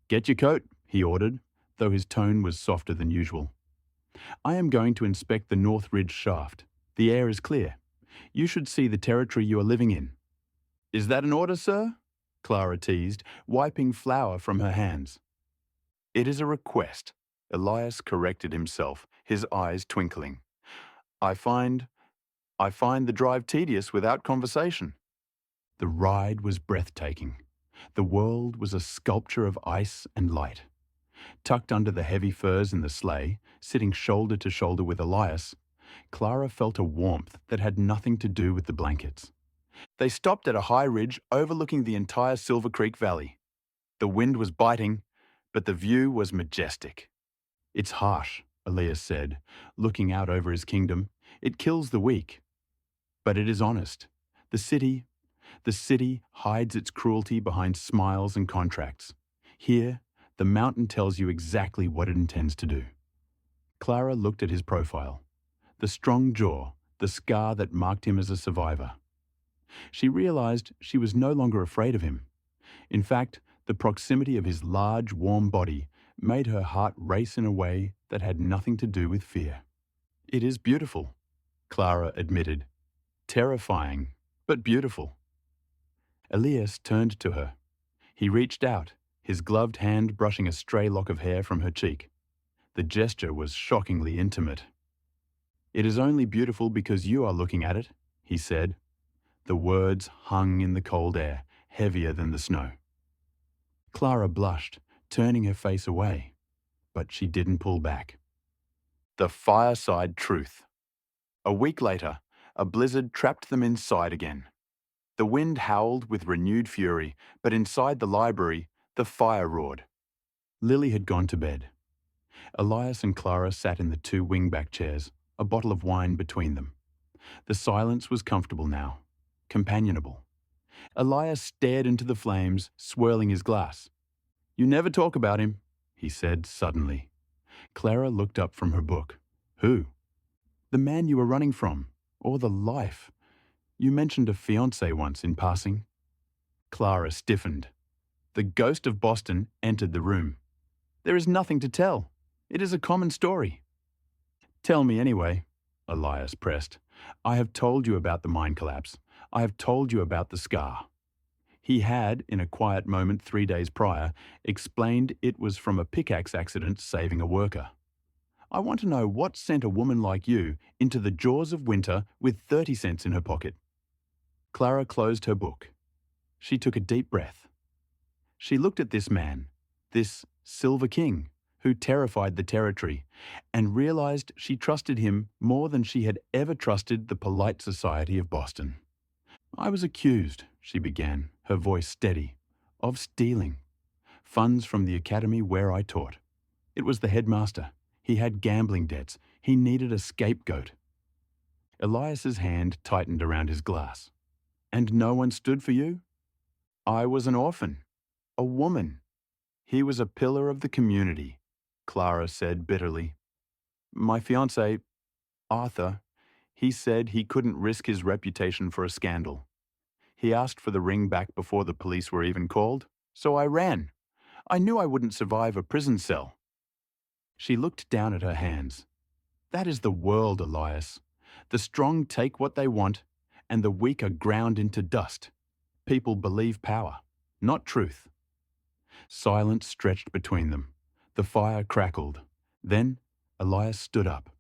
"Get your coat," he ordered, though his tone was softer than usual. "I am going to inspect the North Ridge shaft. The air is clear. You should see the territory you are living in." "Is that an order, sir?" Clara teased, wiping flour from her hands. "It is a request," Elias corrected himself, his eyes twinkling. I find the drive tedious without conversation." The ride was breathtaking. The world was a sculpture of ice and light. Tucked under the heavy furs in the sleigh, sitting shoulder to shoulder with Elias, Clara felt a warmth that had nothing to do with the blankets. They stopped at a high ridge overlooking the entire Silver Creek Valley. The wind was biting, but the view was majestic. "It's harsh," Elias said, looking out over his kingdom. "It kills the weak. But it is honest. The city hides its cruelty behind smiles and contracts. Here, the mountain tells you exactly what it intends to do." Clara looked at his profile. The strong jaw, the scar that marked him as a survivor. She realized she was no longer afraid of him. In fact, the proximity of his large, warm body made her heart race in a way that had nothing to do with fear. "It is beautiful," Clara admitted. "Terrifying, but beautiful." Elias turned to her. He reached out, his gloved hand brushing a stray lock of hair from her cheek. The gesture was shockingly intimate. "It is only beautiful because you are looking at it," he said. The words hung in the cold air, heavier than the snow. Clara blushed, turning her face away, but she didn't pull back. The fireside truth. A week later, a blizzard trapped them inside again. The wind howled with renewed fury, but inside the library, the fire roared. Lily had gone to bed. Elias and Clara sat in the two wingback chairs, a bottle of wine between them. The silence was comfortable now, companionable. Elias stared into the flames, swirling his glass. "You never talk about him," he said suddenly. Clara looked up from her book. "Who?" "The man you were running from, or the life. You mentioned a fiancé once in passing." Clara stiffened. The ghost of Boston entered the room. "There is nothing to tell. It is a common story." "Tell me anyway," Elias pressed. "I have told you about the mine collapse. I have told you about the scar." He had, in a quiet moment 3 days prior, explained it was from a pickaxe accident saving a worker. "I want to know what sent a woman like you into the jaws of winter with 30 cents in her pocket." Clara closed her book. She took a deep breath. She looked at this man, this Silver King, who terrified the territory, and realized she trusted him more than she had ever trusted the polite society of Boston. "I was accused," she began, her voice steady, "of stealing funds from the academy where I taught. It was the headmaster. He had gambling debts. He needed a scapegoat." Elias's hand tightened around his glass. "And no one stood for you?" "I was an orphan, a woman. He was a pillar of the community," Clara said bitterly. "My fiancé, Arthur, he said he couldn't risk his reputation for a scandal. He asked for the ring back before the police were even called, so I ran. I knew I wouldn't survive a prison cell." She looked down at her hands. "That is the world, Elias. The strong take what they want, and the weak are ground into dust. People believe power, not truth." Silence stretched between them. The fire crackled. Then Elias stood up.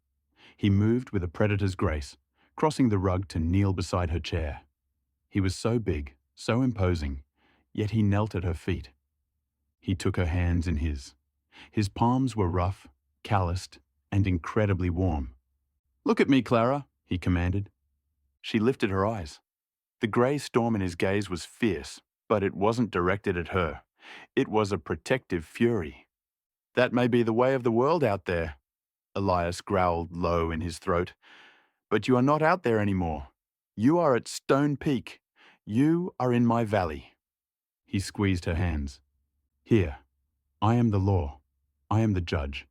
He moved with a predator's grace, crossing the rug to kneel beside her chair. He was so big, so imposing, yet he knelt at her feet. He took her hands in his. His palms were rough, calloused, and incredibly warm. "Look at me, Clara," he commanded. She lifted her eyes. The grey storm in his gaze was fierce, but it wasn't directed at her. It was a protective fury. "That may be the way of the world out there," Elias growled low in his throat. "But you are not out there anymore. You are at Stone Peak. You are in my valley." He squeezed her hands. "Here, I am the law. I am the judge.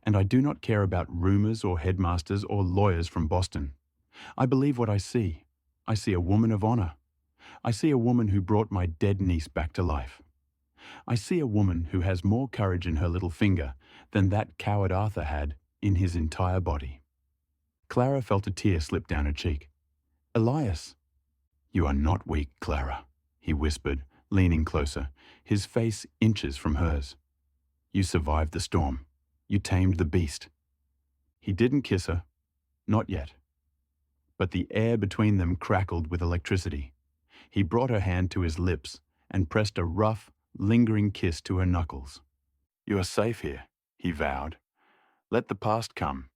And I do not care about rumors or headmasters or lawyers from Boston. I believe what I see. I see a woman of honor. I see a woman who brought my dead niece back to life. I see a woman who has more courage in her little finger than that coward Arthur had in his entire body." Clara felt a tear slip down her cheek. "Elias." "You are not weak, Clara," he whispered, leaning closer, his face inches from hers. "You survived the storm. You tamed the beast." He didn't kiss her. Not yet. But the air between them crackled with electricity. He brought her hand to his lips and pressed a rough, lingering kiss to her knuckles. "You are safe here," he vowed. "Let the past come.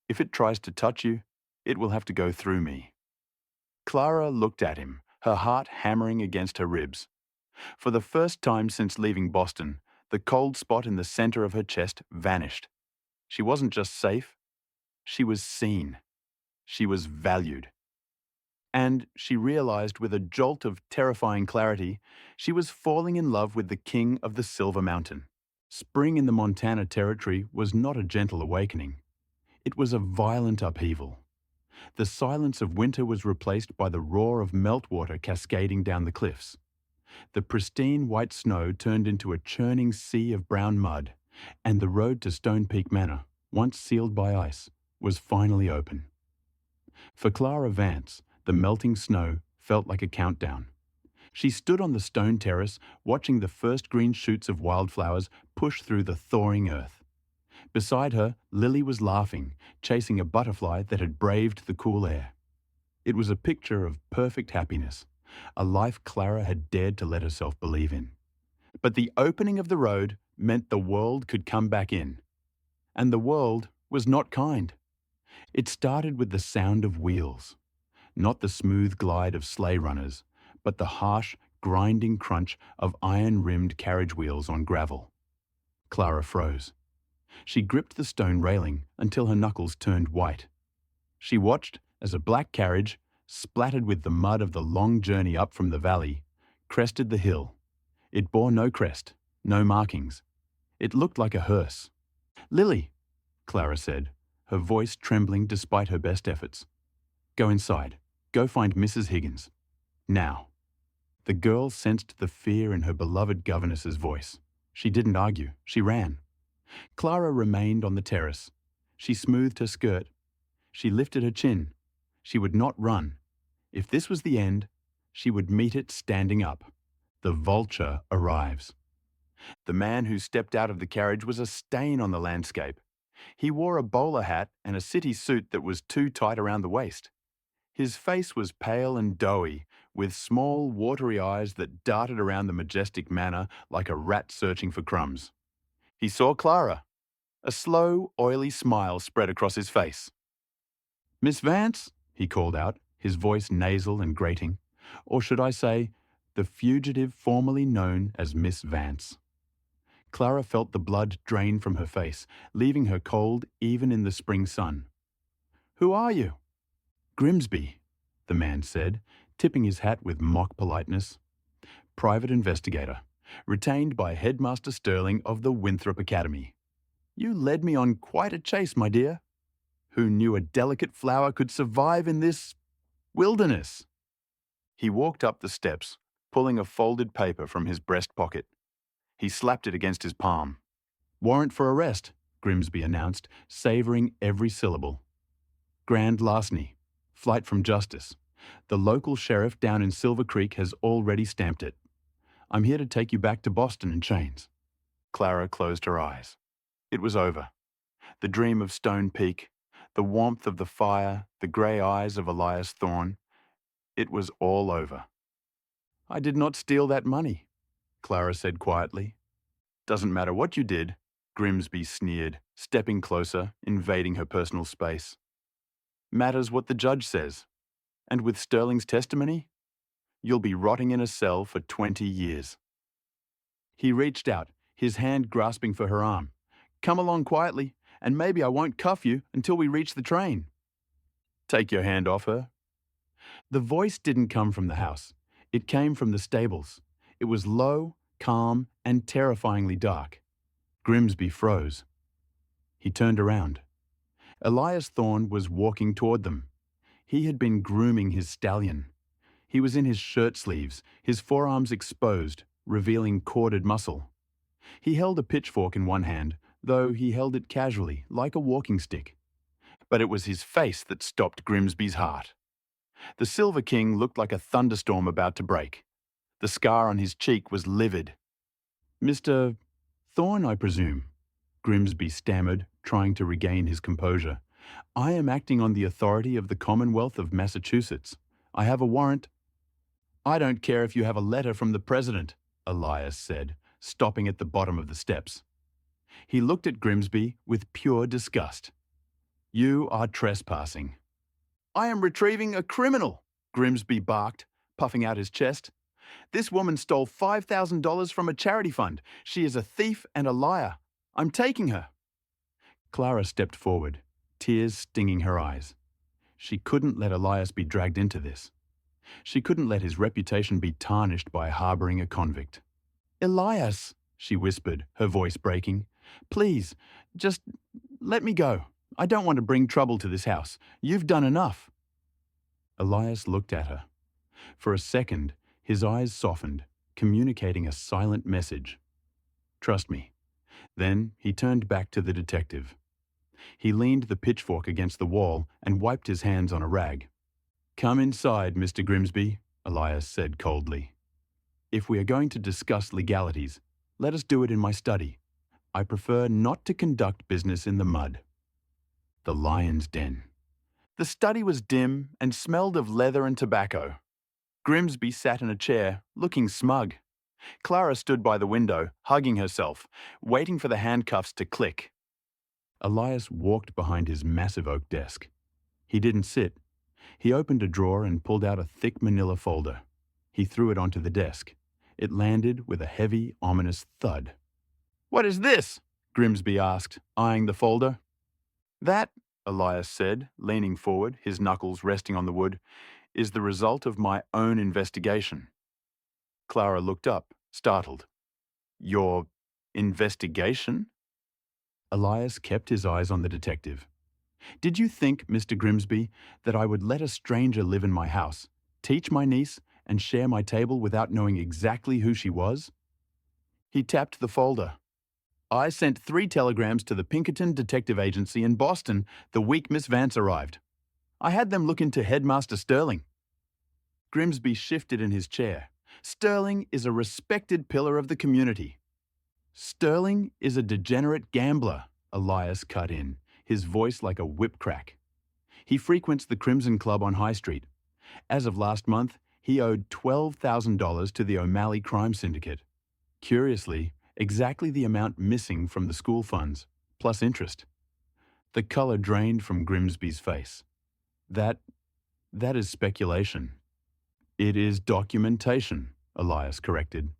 If it tries to touch you, it will have to go through me." Clara looked at him, her heart hammering against her ribs. For the first time since leaving Boston, the cold spot in the center of her chest vanished. She wasn't just safe. She was seen. She was valued. And she realized with a jolt of terrifying clarity, she was falling in love with the king of the Silver Mountain. Spring in the Montana Territory was not a gentle awakening. It was a violent upheaval. The silence of winter was replaced by the roar of meltwater cascading down the cliffs. The pristine white snow turned into a churning sea of brown mud, and the road to Stone Peak Manor, once sealed by ice, was finally open. For Clara Vance, the melting snow felt like a countdown. She stood on the stone terrace, watching the first green shoots of wildflowers push through the thawing earth. Beside her, Lily was laughing, chasing a butterfly that had braved the cool air. It was a picture of perfect happiness, a life Clara had dared to let herself believe in. But the opening of the road meant the world could come back in. And the world was not kind. It started with the sound of wheels, not the smooth glide of sleigh runners, but the harsh, grinding crunch of iron-rimmed carriage wheels on gravel. Clara froze. She gripped the stone railing until her knuckles turned white. She watched as a black carriage, splattered with the mud of the long journey up from the valley, crested the hill. It bore no crest, no markings. It looked like a hearse. "Lily," Clara said, her voice trembling despite her best efforts. "Go inside. Go find Mrs. Higgins. Now." The girl sensed the fear in her beloved governess's voice. She didn't argue. She ran. Clara remained on the terrace. She smoothed her skirt. She lifted her chin. She would not run. If this was the end, she would meet it standing up. The vulture arrives. The man who stepped out of the carriage was a stain on the landscape. He wore a bowler hat and a city suit that was too tight around the waist. His face was pale and doughy, with small, watery eyes that darted around the majestic manor like a rat searching for crumbs. He saw Clara. A slow, oily smile spread across his face. "Miss Vance," he called out, his voice nasal and grating. Or should I say, the fugitive formerly known as Miss Vance. Clara felt the blood drain from her face, leaving her cold even in the spring sun. "Who are you?" "Grimsby," the man said, tipping his hat with mock politeness. "Private investigator, retained by Headmaster Sterling of the Winthrop Academy. You led me on quite a chase, my dear. Who knew a delicate flower could survive in this wilderness?" He walked up the steps, pulling a folded paper from his breast pocket. He slapped it against his palm. "Warrant for arrest," Grimsby announced, savouring every syllable. "Grand larceny. Flight from justice. The local sheriff down in Silver Creek has already stamped it. I'm here to take you back to Boston in chains." Clara closed her eyes. It was over. The dream of Stone Peak, the warmth of the fire, the grey eyes of Elias Thorne. It was all over. "I did not steal that money," Clara said quietly. "Doesn't matter what you did," Grimsby sneered, stepping closer, invading her personal space. "Matters what the judge says. And with Sterling's testimony, you'll be rotting in a cell for 20 years. He reached out, his hand grasping for her arm. "Come along quietly, and maybe I won't cuff you until we reach the train." "Take your hand off her." The voice didn't come from the house. It came from the stables. It was low, calm, and terrifyingly dark. Grimsby froze. He turned around. Elias Thorne was walking toward them. He had been grooming his stallion. He was in his shirt sleeves, his forearms exposed, revealing corded muscle. He held a pitchfork in one hand, though he held it casually, like a walking stick. But it was his face that stopped Grimsby's heart. The Silver King looked like a thunderstorm about to break. The scar on his cheek was livid. "Mr. Thorne, I presume?" Grimsby stammered, trying to regain his composure. "I am acting on the authority of the Commonwealth of Massachusetts. I have a warrant." "I don't care if you have a letter from the President," Elias said, stopping at the bottom of the steps. He looked at Grimsby with pure disgust. "You are trespassing." "I am retrieving a criminal," Grimsby barked, puffing out his chest. "This woman stole $5,000 from a charity fund. She is a thief and a liar. I'm taking her." Clara stepped forward, tears stinging her eyes. She couldn't let Elias be dragged into this. She couldn't let his reputation be tarnished by harbouring a convict. "Elias," she whispered, her voice breaking. "Please, just let me go. I don't want to bring trouble to this house. You've done enough." Elias looked at her. For a second, his eyes softened, communicating a silent message. "Trust me." Then he turned back to the detective. He leaned the pitchfork against the wall and wiped his hands on a rag. "Come inside, Mr. Grimsby," Elias said coldly. If we are going to discuss legalities, let us do it in my study. I prefer not to conduct business in the mud. The lion's den. The study was dim and smelled of leather and tobacco. Grimsby sat in a chair, looking smug. Clara stood by the window, hugging herself, waiting for the handcuffs to click. Elias walked behind his massive oak desk. He didn't sit. He opened a drawer and pulled out a thick manila folder. He threw it onto the desk. It landed with a heavy, ominous thud. "What is this?" Grimsby asked, eyeing the folder. "That," Elias said, leaning forward, his knuckles resting on the wood, "is the result of my own investigation." Clara looked up, startled. "Your investigation?" Elias kept his eyes on the detective. "Did you think, Mr. Grimsby, that I would let a stranger live in my house, teach my niece, and share my table without knowing exactly who she was?" He tapped the folder. "I sent 3 telegrams to the Pinkerton Detective Agency in Boston the week Miss Vance arrived. I had them look into Headmaster Sterling." Grimsby shifted in his chair. "Sterling is a respected pillar of the community." "Sterling is a degenerate gambler," Elias cut in, his voice like a whip crack. "He frequents the Crimson Club on High Street. As of last month, he owed $12,000 to the O'Malley crime syndicate. Curiously, exactly the amount missing from the school funds, plus interest." The colour drained from Grimsby's face. That is speculation." "It is documentation," Elias corrected.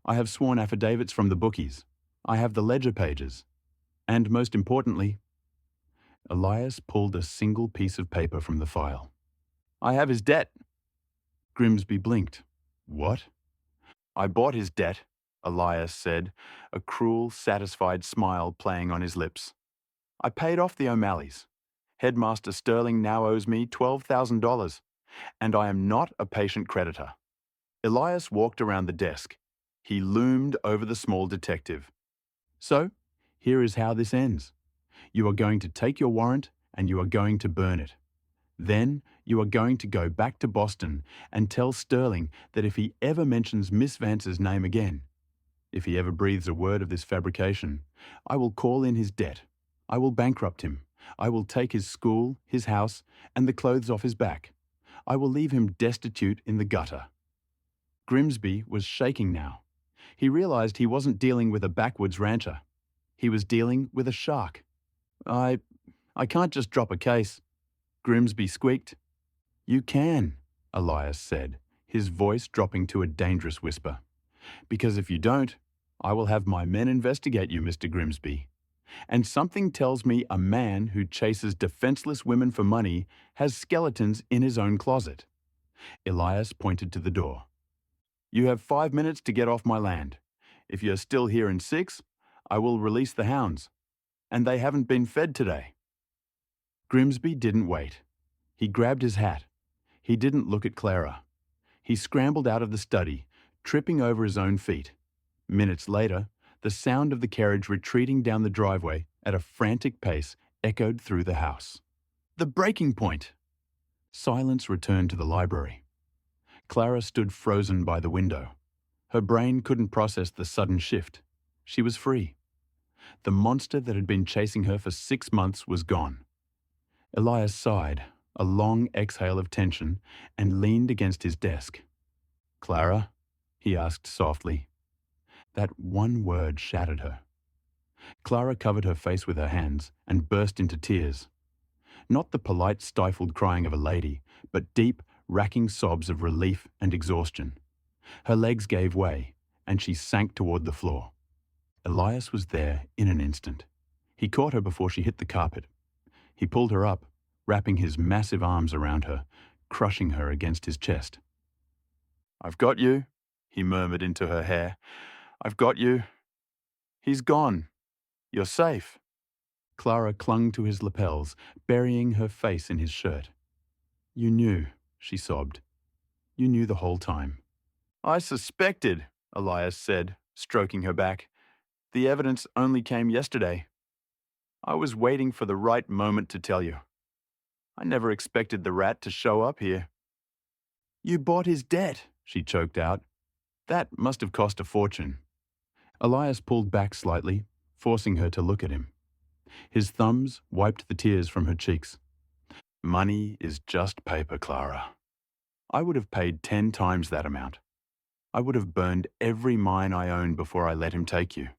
"I have sworn affidavits from the bookies. I have the ledger pages. And most importantly," Elias pulled a single piece of paper from the file, "I have his debt." Grimsby blinked. "What?" "I bought his debt," Elias said, a cruel, satisfied smile playing on his lips. "I paid off the O'Malleys. Headmaster Sterling now owes me $12,000, and I am not a patient creditor." Elias walked around the desk. He loomed over the small detective. "So, here is how this ends. You are going to take your warrant and you are going to burn it. Then you are going to go back to Boston and tell Sterling that if he ever mentions Miss Vance's name again, if he ever breathes a word of this fabrication, I will call in his debt. I will bankrupt him. I will take his school, his house, and the clothes off his back. I will leave him destitute in the gutter." Grimsby was shaking now. He realized he wasn't dealing with a backwoods rancher. He was dealing with a shark. I can't just drop a case," Grimsby squeaked. "You can," Elias said, his voice dropping to a dangerous whisper. "Because if you don't, I will have my men investigate you, Mr. Grimsby. And something tells me a man who chases defenseless women for money has skeletons in his own closet." Elias pointed to the door. "You have 5 minutes to get off my land. If you are still here in 6, I will release the hounds. And they haven't been fed today." Grimsby didn't wait. He grabbed his hat. He didn't look at Clara. He scrambled out of the study, tripping over his own feet. Minutes later, the sound of the carriage retreating down the driveway at a frantic pace echoed through the house. The breaking point! Silence returned to the library. Clara stood frozen by the window. Her brain couldn't process the sudden shift. She was free. The monster that had been chasing her for 6 months was gone. Elias sighed, a long exhale of tension, and leaned against his desk. "Clara?" he asked softly. That one word shattered her. Clara covered her face with her hands and burst into tears. Not the polite, stifled crying of a lady, but deep, racking sobs of relief and exhaustion. Her legs gave way, and she sank toward the floor. Elias was there in an instant. He caught her before she hit the carpet. He pulled her up, wrapping his massive arms around her, crushing her against his chest. "I've got you," he murmured into her hair. "I've got you. He's gone. You're safe." Clara clung to his lapels, burying her face in his shirt. "You knew," she sobbed. "You knew the whole time." "I suspected," Elias said, stroking her back. "The evidence only came yesterday. I was waiting for the right moment to tell you. I never expected the rat to show up here." "You bought his debt," she choked out. That must have cost a fortune. Elias pulled back slightly, forcing her to look at him. His thumbs wiped the tears from her cheeks. Money is just paper, Clara. I would have paid 10 times that amount. I would have burned every mine I owned before I let him take you.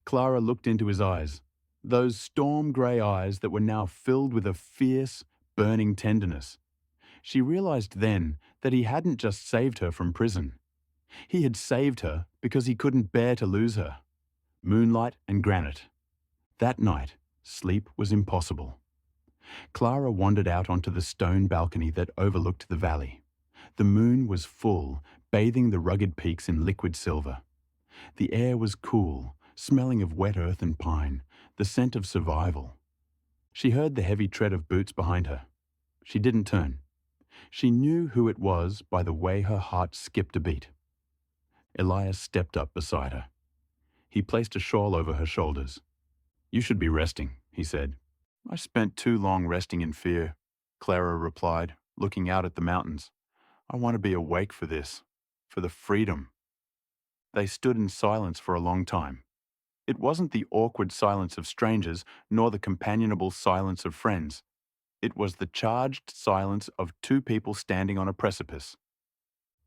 Clara looked into his eyes, those storm-grey eyes that were now filled with a fierce, burning tenderness. She realized then that he hadn't just saved her from prison. He had saved her because he couldn't bear to lose her. Moonlight and granite. That night, sleep was impossible. Clara wandered out onto the stone balcony that overlooked the valley. The moon was full, bathing the rugged peaks in liquid silver. The air was cool, smelling of wet earth and pine, the scent of survival. She heard the heavy tread of boots behind her. She didn't turn. She knew who it was by the way her heart skipped a beat. Elias stepped up beside her. He placed a shawl over her shoulders. "You should be resting," he said. "I spent too long resting in fear," Clara replied, looking out at the mountains. "I want to be awake for this, for the freedom." They stood in silence for a long time. It wasn't the awkward silence of strangers, nor the companionable silence of friends. It was the charged silence of two people standing on a precipice.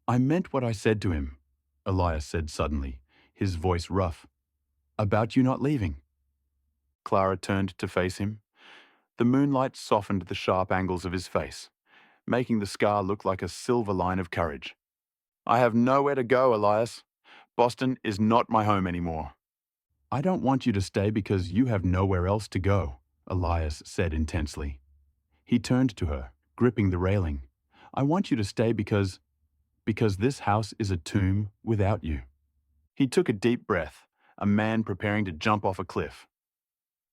"I meant what I said to him," Elias said suddenly, his voice rough. "About you not leaving." Clara turned to face him. The moonlight softened the sharp angles of his face, making the scar look like a silver line of courage. "I have nowhere to go, Elias. Boston is not my home anymore." "I don't want you to stay because you have nowhere else to go," Elias said intensely. He turned to her, gripping the railing. "I want you to stay because this house is a tomb without you." He took a deep breath, a man preparing to jump off a cliff.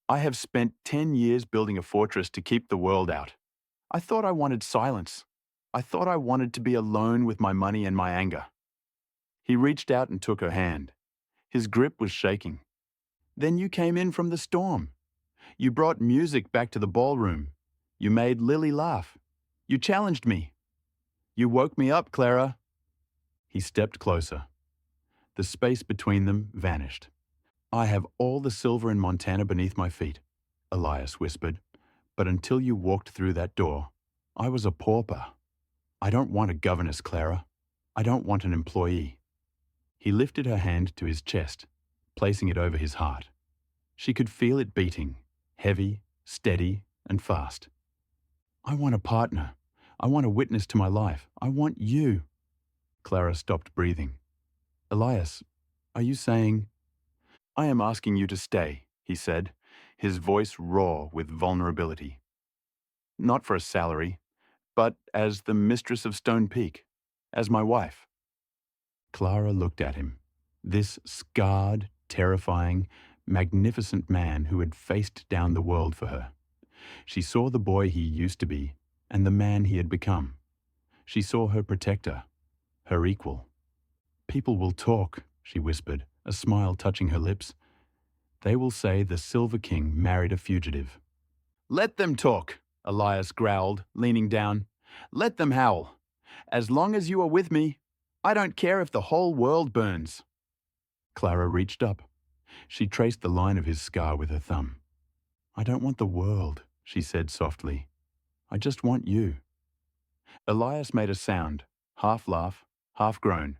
"I have spent 10 years building a fortress to keep the world out. I thought I wanted silence. I thought I wanted to be alone with my money and my anger." He reached out and took her hand. His grip was shaking. "Then you came in from the storm. You brought music back to the ballroom. You made Lily laugh. You challenged me. You woke me up, Clara." He stepped closer. The space between them vanished. "I have all the silver in Montana beneath my feet," Elias whispered. "But until you walked through that door, I was a pauper. I don't want a governess, Clara. I don't want an employee." He lifted her hand to his chest, placing it over his heart. She could feel it beating, heavy, steady, and fast. "I want a partner. I want a witness to my life. I want you." Clara stopped breathing. "Elias, are you saying—" "I am asking you to stay," he said, his voice raw with vulnerability. "Not for a salary, but as the mistress of Stone Peak, as my wife." Clara looked at him, this scarred, terrifying, magnificent man who had faced down the world for her. She saw the boy he used to be and the man he had become. She saw her protector, her equal. "People will talk," she whispered, a smile touching her lips. "They will say the Silver King married a fugitive." "Let them talk," Elias growled, leaning down. "Let them howl. As long as you are with me, I don't care if the whole world burns." Clara reached up. She traced the line of his scar with her thumb. "I don't want the world," she said softly. "I just want you." Elias made a sound, half laugh, half groan,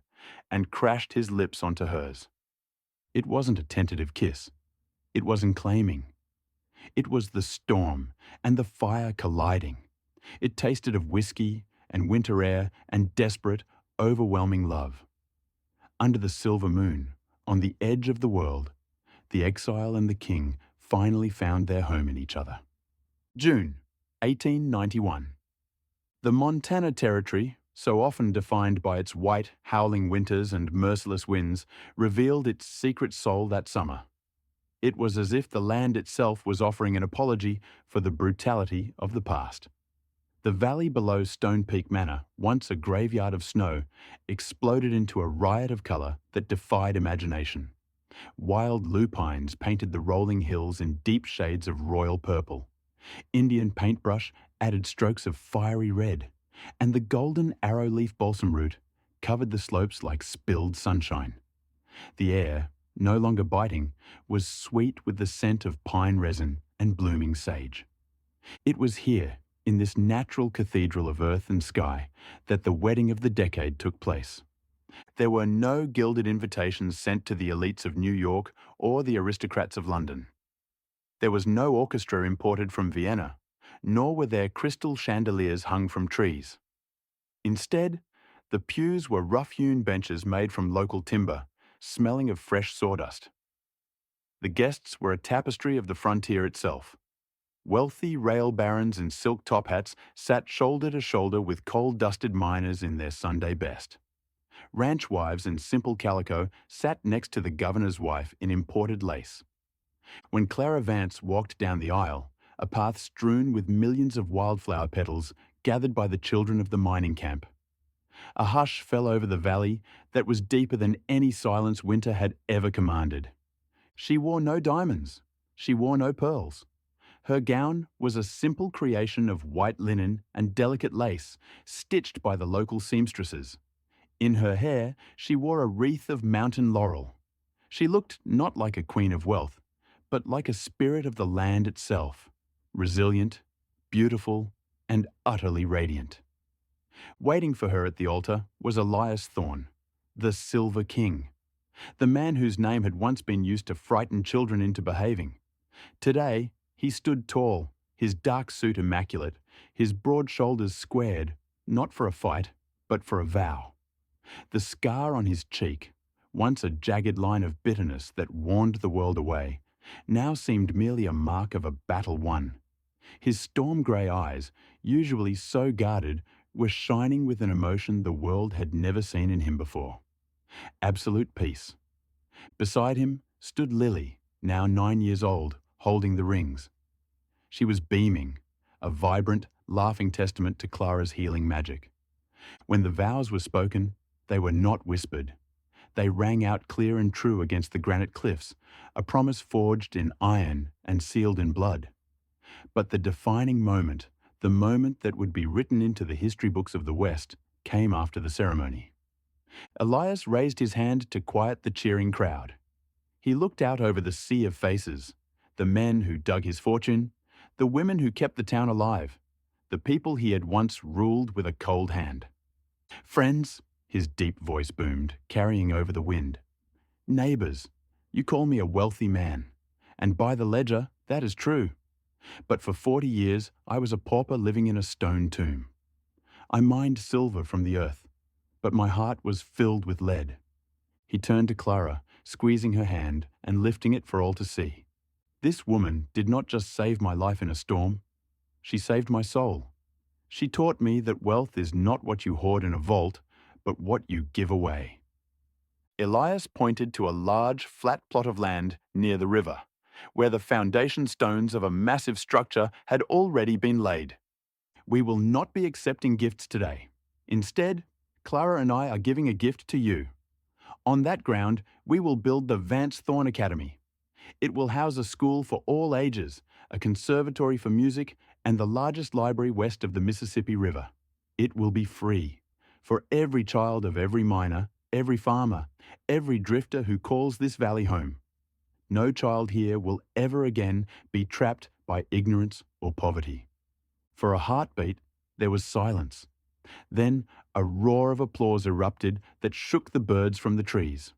and crashed his lips onto hers. It wasn't a tentative kiss. It was enclaiming. It was the storm and the fire colliding. It tasted of whiskey and winter air and desperate, overwhelming love. Under the silver moon, on the edge of the world, the exile and the king finally found their home in each other. June 1891. The Montana Territory, so often defined by its white, howling winters and merciless winds, revealed its secret soul that summer. It was as if the land itself was offering an apology for the brutality of the past. The valley below Stone Peak Manor, once a graveyard of snow, exploded into a riot of colour that defied imagination. Wild lupines painted the rolling hills in deep shades of royal purple. Indian paintbrush added strokes of fiery red, and the golden arrowleaf balsam root covered the slopes like spilled sunshine. The air, no longer biting, was sweet with the scent of pine resin and blooming sage. It was here, in this natural cathedral of earth and sky, that the wedding of the decade took place. There were no gilded invitations sent to the elites of New York or the aristocrats of London. There was no orchestra imported from Vienna, nor were there crystal chandeliers hung from trees. Instead, the pews were rough-hewn benches made from local timber, smelling of fresh sawdust. The guests were a tapestry of the frontier itself. Wealthy rail barons in silk top hats sat shoulder to shoulder with coal-dusted miners in their Sunday best. Ranch wives in simple calico sat next to the governor's wife in imported lace. When Clara Vance walked down the aisle, a path strewn with millions of wildflower petals gathered by the children of the mining camp, a hush fell over the valley that was deeper than any silence winter had ever commanded. She wore no diamonds. She wore no pearls. Her gown was a simple creation of white linen and delicate lace, stitched by the local seamstresses. In her hair, she wore a wreath of mountain laurel. She looked not like a queen of wealth, but like a spirit of the land itself, resilient, beautiful, and utterly radiant. Waiting for her at the altar was Elias Thorne, the Silver King, the man whose name had once been used to frighten children into behaving. Today, he stood tall, his dark suit immaculate, his broad shoulders squared, not for a fight, but for a vow. The scar on his cheek, once a jagged line of bitterness that warned the world away, now seemed merely a mark of a battle won. His storm-grey eyes, usually so guarded, were shining with an emotion the world had never seen in him before. Absolute peace. Beside him stood Lily, now 9 years old, holding the rings. She was beaming, a vibrant, laughing testament to Clara's healing magic. When the vows were spoken, they were not whispered. They rang out clear and true against the granite cliffs, a promise forged in iron and sealed in blood. But the defining moment, the moment that would be written into the history books of the West, came after the ceremony. Elias raised his hand to quiet the cheering crowd. He looked out over the sea of faces, the men who dug his fortune, the women who kept the town alive, the people he had once ruled with a cold hand. Friends, his deep voice boomed, carrying over the wind. Neighbours, you call me a wealthy man, and by the ledger, that is true. But for 40 years, I was a pauper living in a stone tomb. I mined silver from the earth, but my heart was filled with lead. He turned to Clara, squeezing her hand and lifting it for all to see. This woman did not just save my life in a storm. She saved my soul. She taught me that wealth is not what you hoard in a vault, but what you give away. Elias pointed to a large, flat plot of land near the river, where the foundation stones of a massive structure had already been laid. We will not be accepting gifts today. Instead, Clara and I are giving a gift to you. On that ground, we will build the Vance Thorne Academy. It will house a school for all ages, a conservatory for music, and the largest library west of the Mississippi River. It will be free for every child of every miner, every farmer, every drifter who calls this valley home. No child here will ever again be trapped by ignorance or poverty. For a heartbeat, there was silence. Then a roar of applause erupted that shook the birds from the trees.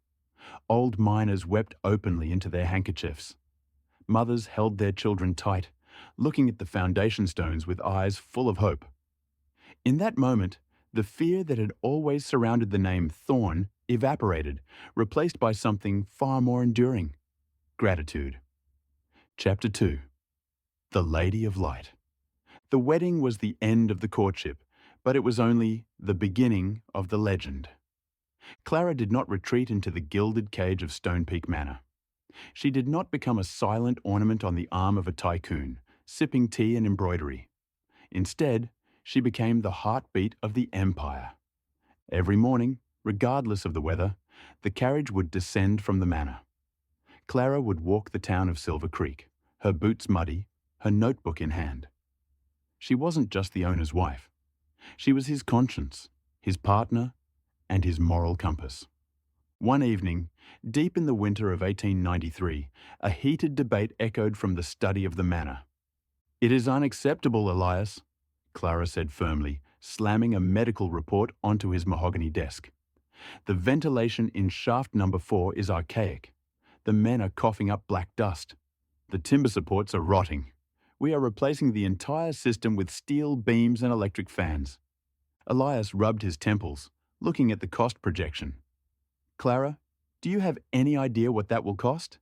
Old miners wept openly into their handkerchiefs. Mothers held their children tight, looking at the foundation stones with eyes full of hope. In that moment, the fear that had always surrounded the name Thorne evaporated, replaced by something far more enduring: gratitude. Chapter 2. The Lady of Light. The wedding was the end of the courtship, but it was only the beginning of the legend. Clara did not retreat into the gilded cage of Stone Peak Manor. She did not become a silent ornament on the arm of a tycoon, sipping tea and embroidery. Instead, she became the heartbeat of the empire. Every morning, regardless of the weather, the carriage would descend from the manor. Clara would walk the town of Silver Creek, her boots muddy, her notebook in hand. She wasn't just the owner's wife. She was his conscience, his partner, and his moral compass. One evening, deep in the winter of 1893, a heated debate echoed from the study of the manor. "It is unacceptable, Elias," Clara said firmly, slamming a medical report onto his mahogany desk. "The ventilation in shaft number 4 is archaic. The men are coughing up black dust. The timber supports are rotting. We are replacing the entire system with steel beams and electric fans." Elias rubbed his temples, looking at the cost projection. "Clara, do you have any idea what that will cost?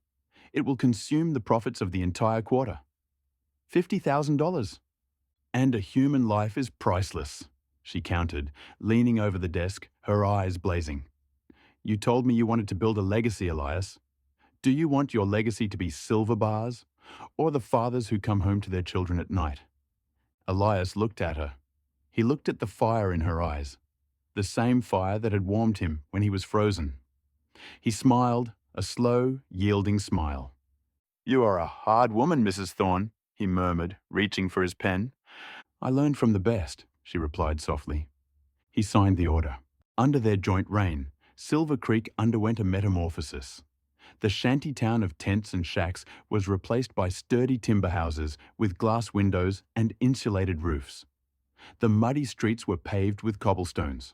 It will consume the profits of the entire quarter. $50,000. And a human life is priceless," she countered, leaning over the desk, her eyes blazing. "You told me you wanted to build a legacy, Elias. Do you want your legacy to be silver bars, or the fathers who come home to their children at night?" Elias looked at her. He looked at the fire in her eyes, the same fire that had warmed him when he was frozen. He smiled, a slow, yielding smile. "You are a hard woman, Mrs. Thorne," he murmured, reaching for his pen. "I learned from the best," she replied softly. He signed the order. Under their joint reign, Silver Creek underwent a metamorphosis. The shanty town of tents and shacks was replaced by sturdy timber houses with glass windows and insulated roofs. The muddy streets were paved with cobblestones.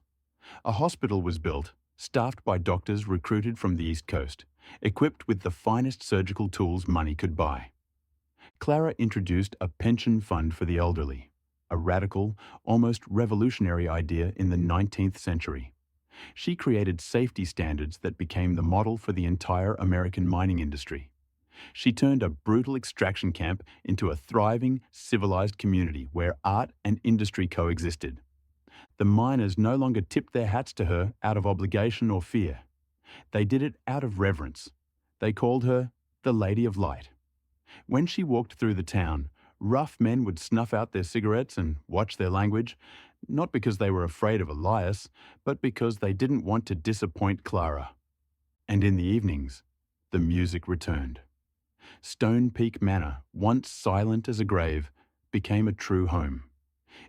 A hospital was built, staffed by doctors recruited from the East Coast, equipped with the finest surgical tools money could buy. Clara introduced a pension fund for the elderly, a radical, almost revolutionary idea in the 19th century. She created safety standards that became the model for the entire American mining industry. She turned a brutal extraction camp into a thriving, civilized community where art and industry coexisted. The miners no longer tipped their hats to her out of obligation or fear. They did it out of reverence. They called her the Lady of Light. When she walked through the town, rough men would snuff out their cigarettes and watch their language, not because they were afraid of Elias, but because they didn't want to disappoint Clara. And in the evenings, the music returned. Stone Peak Manor, once silent as a grave, became a true home.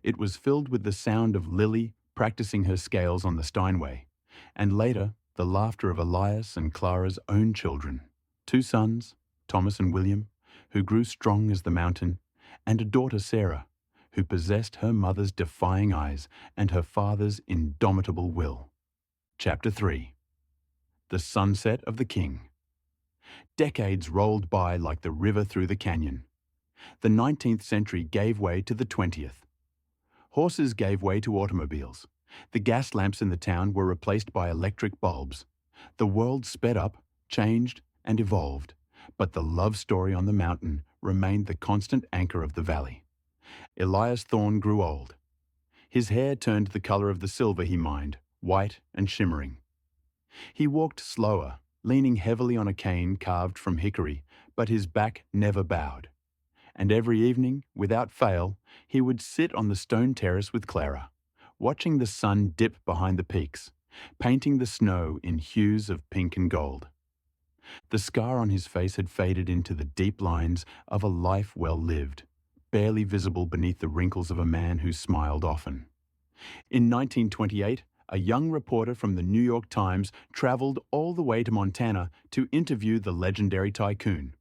It was filled with the sound of Lily practicing her scales on the Steinway, and later the laughter of Elias and Clara's own children, 2 sons, Thomas and William, who grew strong as the mountain, and a daughter, Sarah, who possessed her mother's defying eyes and her father's indomitable will. Chapter 3. The Sunset of the King. Decades rolled by like the river through the canyon. The 19th century gave way to the 20th. Horses gave way to automobiles. The gas lamps in the town were replaced by electric bulbs. The world sped up, changed, and evolved, but the love story on the mountain remained the constant anchor of the valley. Elias Thorne grew old. His hair turned the color of the silver he mined, white and shimmering. He walked slower, leaning heavily on a cane carved from hickory, but his back never bowed. And every evening, without fail, he would sit on the stone terrace with Clara, watching the sun dip behind the peaks, painting the snow in hues of pink and gold. The scar on his face had faded into the deep lines of a life well lived, barely visible beneath the wrinkles of a man who smiled often. In 1928, a young reporter from the New York Times traveled all the way to Montana to interview the legendary tycoon.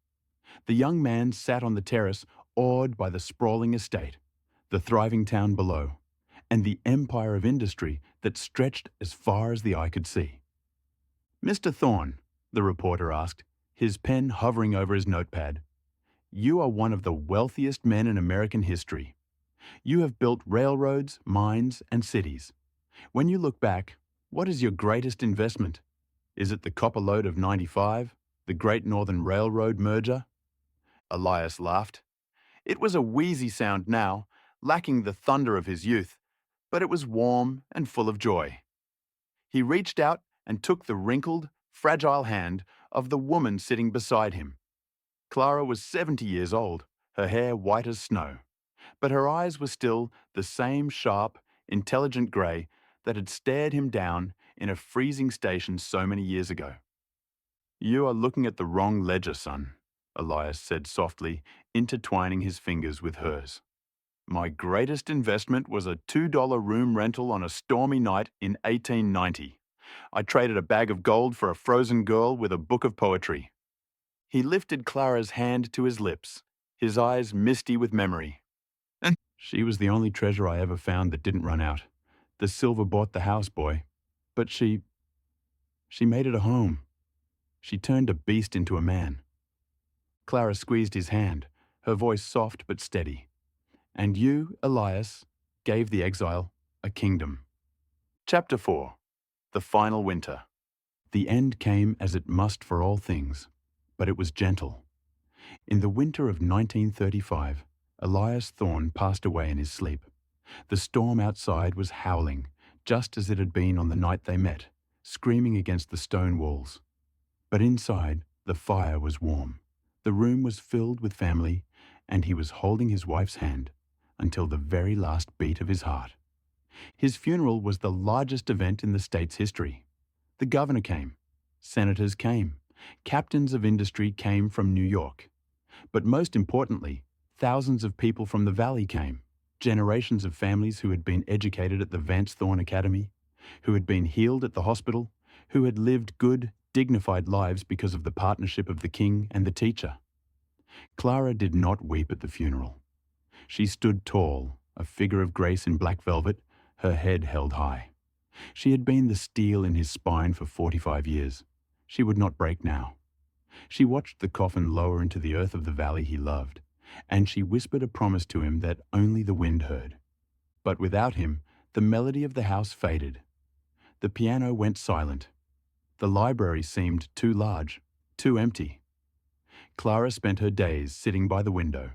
The young man sat on the terrace, awed by the sprawling estate, the thriving town below, and the empire of industry that stretched as far as the eye could see. "Mr. Thorne," the reporter asked, his pen hovering over his notepad, "you are one of the wealthiest men in American history. You have built railroads, mines, and cities. When you look back, what is your greatest investment? Is it the copper lode of '95, the Great Northern Railroad merger?" Elias laughed. It was a wheezy sound now, lacking the thunder of his youth, but it was warm and full of joy. He reached out and took the wrinkled, fragile hand of the woman sitting beside him. Clara was 70 years old, her hair white as snow, but her eyes were still the same sharp, intelligent grey that had stared him down in a freezing station so many years ago. "You are looking at the wrong ledger, son," Elias said softly, intertwining his fingers with hers. "My greatest investment was a $2 room rental on a stormy night in 1890. I traded a bag of gold for a frozen girl with a book of poetry. He lifted Clara's hand to his lips, his eyes misty with memory. She was the only treasure I ever found that didn't run out. The silver bought the house, boy. But she made it a home. She turned a beast into a man. Clara squeezed his hand, her voice soft but steady. And you, Elias, gave the Exile a kingdom. Chapter 4. The Final Winter. The end came as it must for all things, but it was gentle. In the winter of 1935, Elias Thorne passed away in his sleep. The storm outside was howling, just as it had been on the night they met, screaming against the stone walls. But inside, the fire was warm. The room was filled with family, and he was holding his wife's hand until the very last beat of his heart. His funeral was the largest event in the state's history. The governor came, senators came, captains of industry came from New York. But most importantly, thousands of people from the valley came, generations of families who had been educated at the Vance Thorne Academy, who had been healed at the hospital, who had lived good, dignified lives because of the partnership of the king and the teacher. Clara did not weep at the funeral. She stood tall, a figure of grace in black velvet, her head held high. She had been the steel in his spine for 45 years. She would not break now. She watched the coffin lower into the earth of the valley he loved, and she whispered a promise to him that only the wind heard. But without him, the melody of the house faded. The piano went silent. The library seemed too large, too empty. Clara spent her days sitting by the window,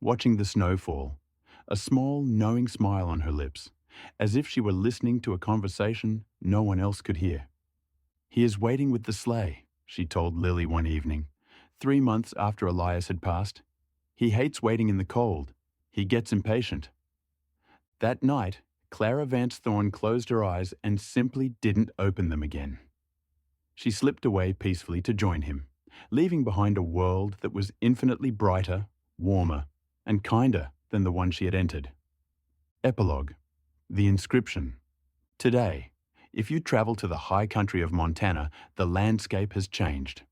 watching the snow fall, a small, knowing smile on her lips, as if she were listening to a conversation no one else could hear. "He is waiting with the sleigh," she told Lily one evening, 3 months after Elias had passed. "He hates waiting in the cold. He gets impatient." That night, Clara Vance Thorne closed her eyes and simply didn't open them again. She slipped away peacefully to join him, leaving behind a world that was infinitely brighter, warmer, and kinder than the one she had entered. Epilogue. The inscription. Today, if you travel to the high country of Montana, the landscape has changed.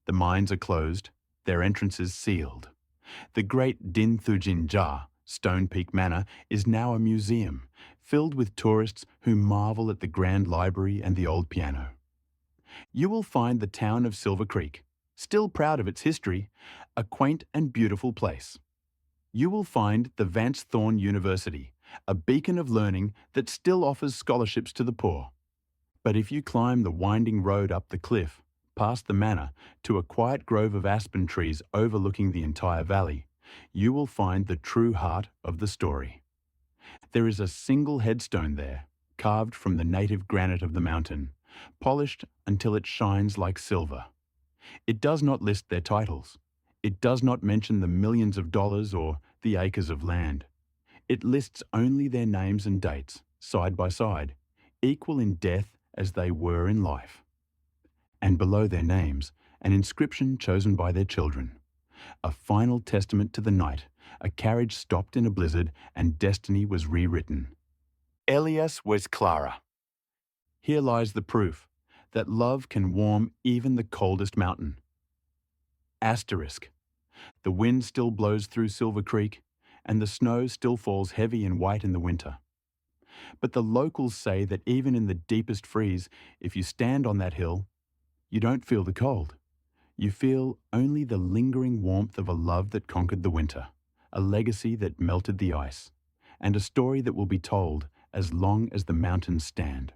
The mines are closed, their entrances sealed. The great Din Thujin Ja, Stone Peak Manor, is now a museum, filled with tourists who marvel at the grand library and the old piano. You will find the town of Silver Creek, still proud of its history, a quaint and beautiful place. You will find the Vance Thorne University, a beacon of learning that still offers scholarships to the poor. But if you climb the winding road up the cliff, past the manor, to a quiet grove of aspen trees overlooking the entire valley, you will find the true heart of the story. There is a single headstone there, carved from the native granite of the mountain, polished until it shines like silver. It does not list their titles. It does not mention the millions of dollars or the acres of land. It lists only their names and dates, side by side, equal in death as they were in life. And below their names, an inscription chosen by their children. A final testament to the night a carriage stopped in a blizzard and destiny was rewritten. Elias was Clara. Here lies the proof that love can warm even the coldest mountain. Asterisk. The wind still blows through Silver Creek, and the snow still falls heavy and white in the winter. But the locals say that even in the deepest freeze, if you stand on that hill, you don't feel the cold. You feel only the lingering warmth of a love that conquered the winter, a legacy that melted the ice, and a story that will be told as long as the mountains stand.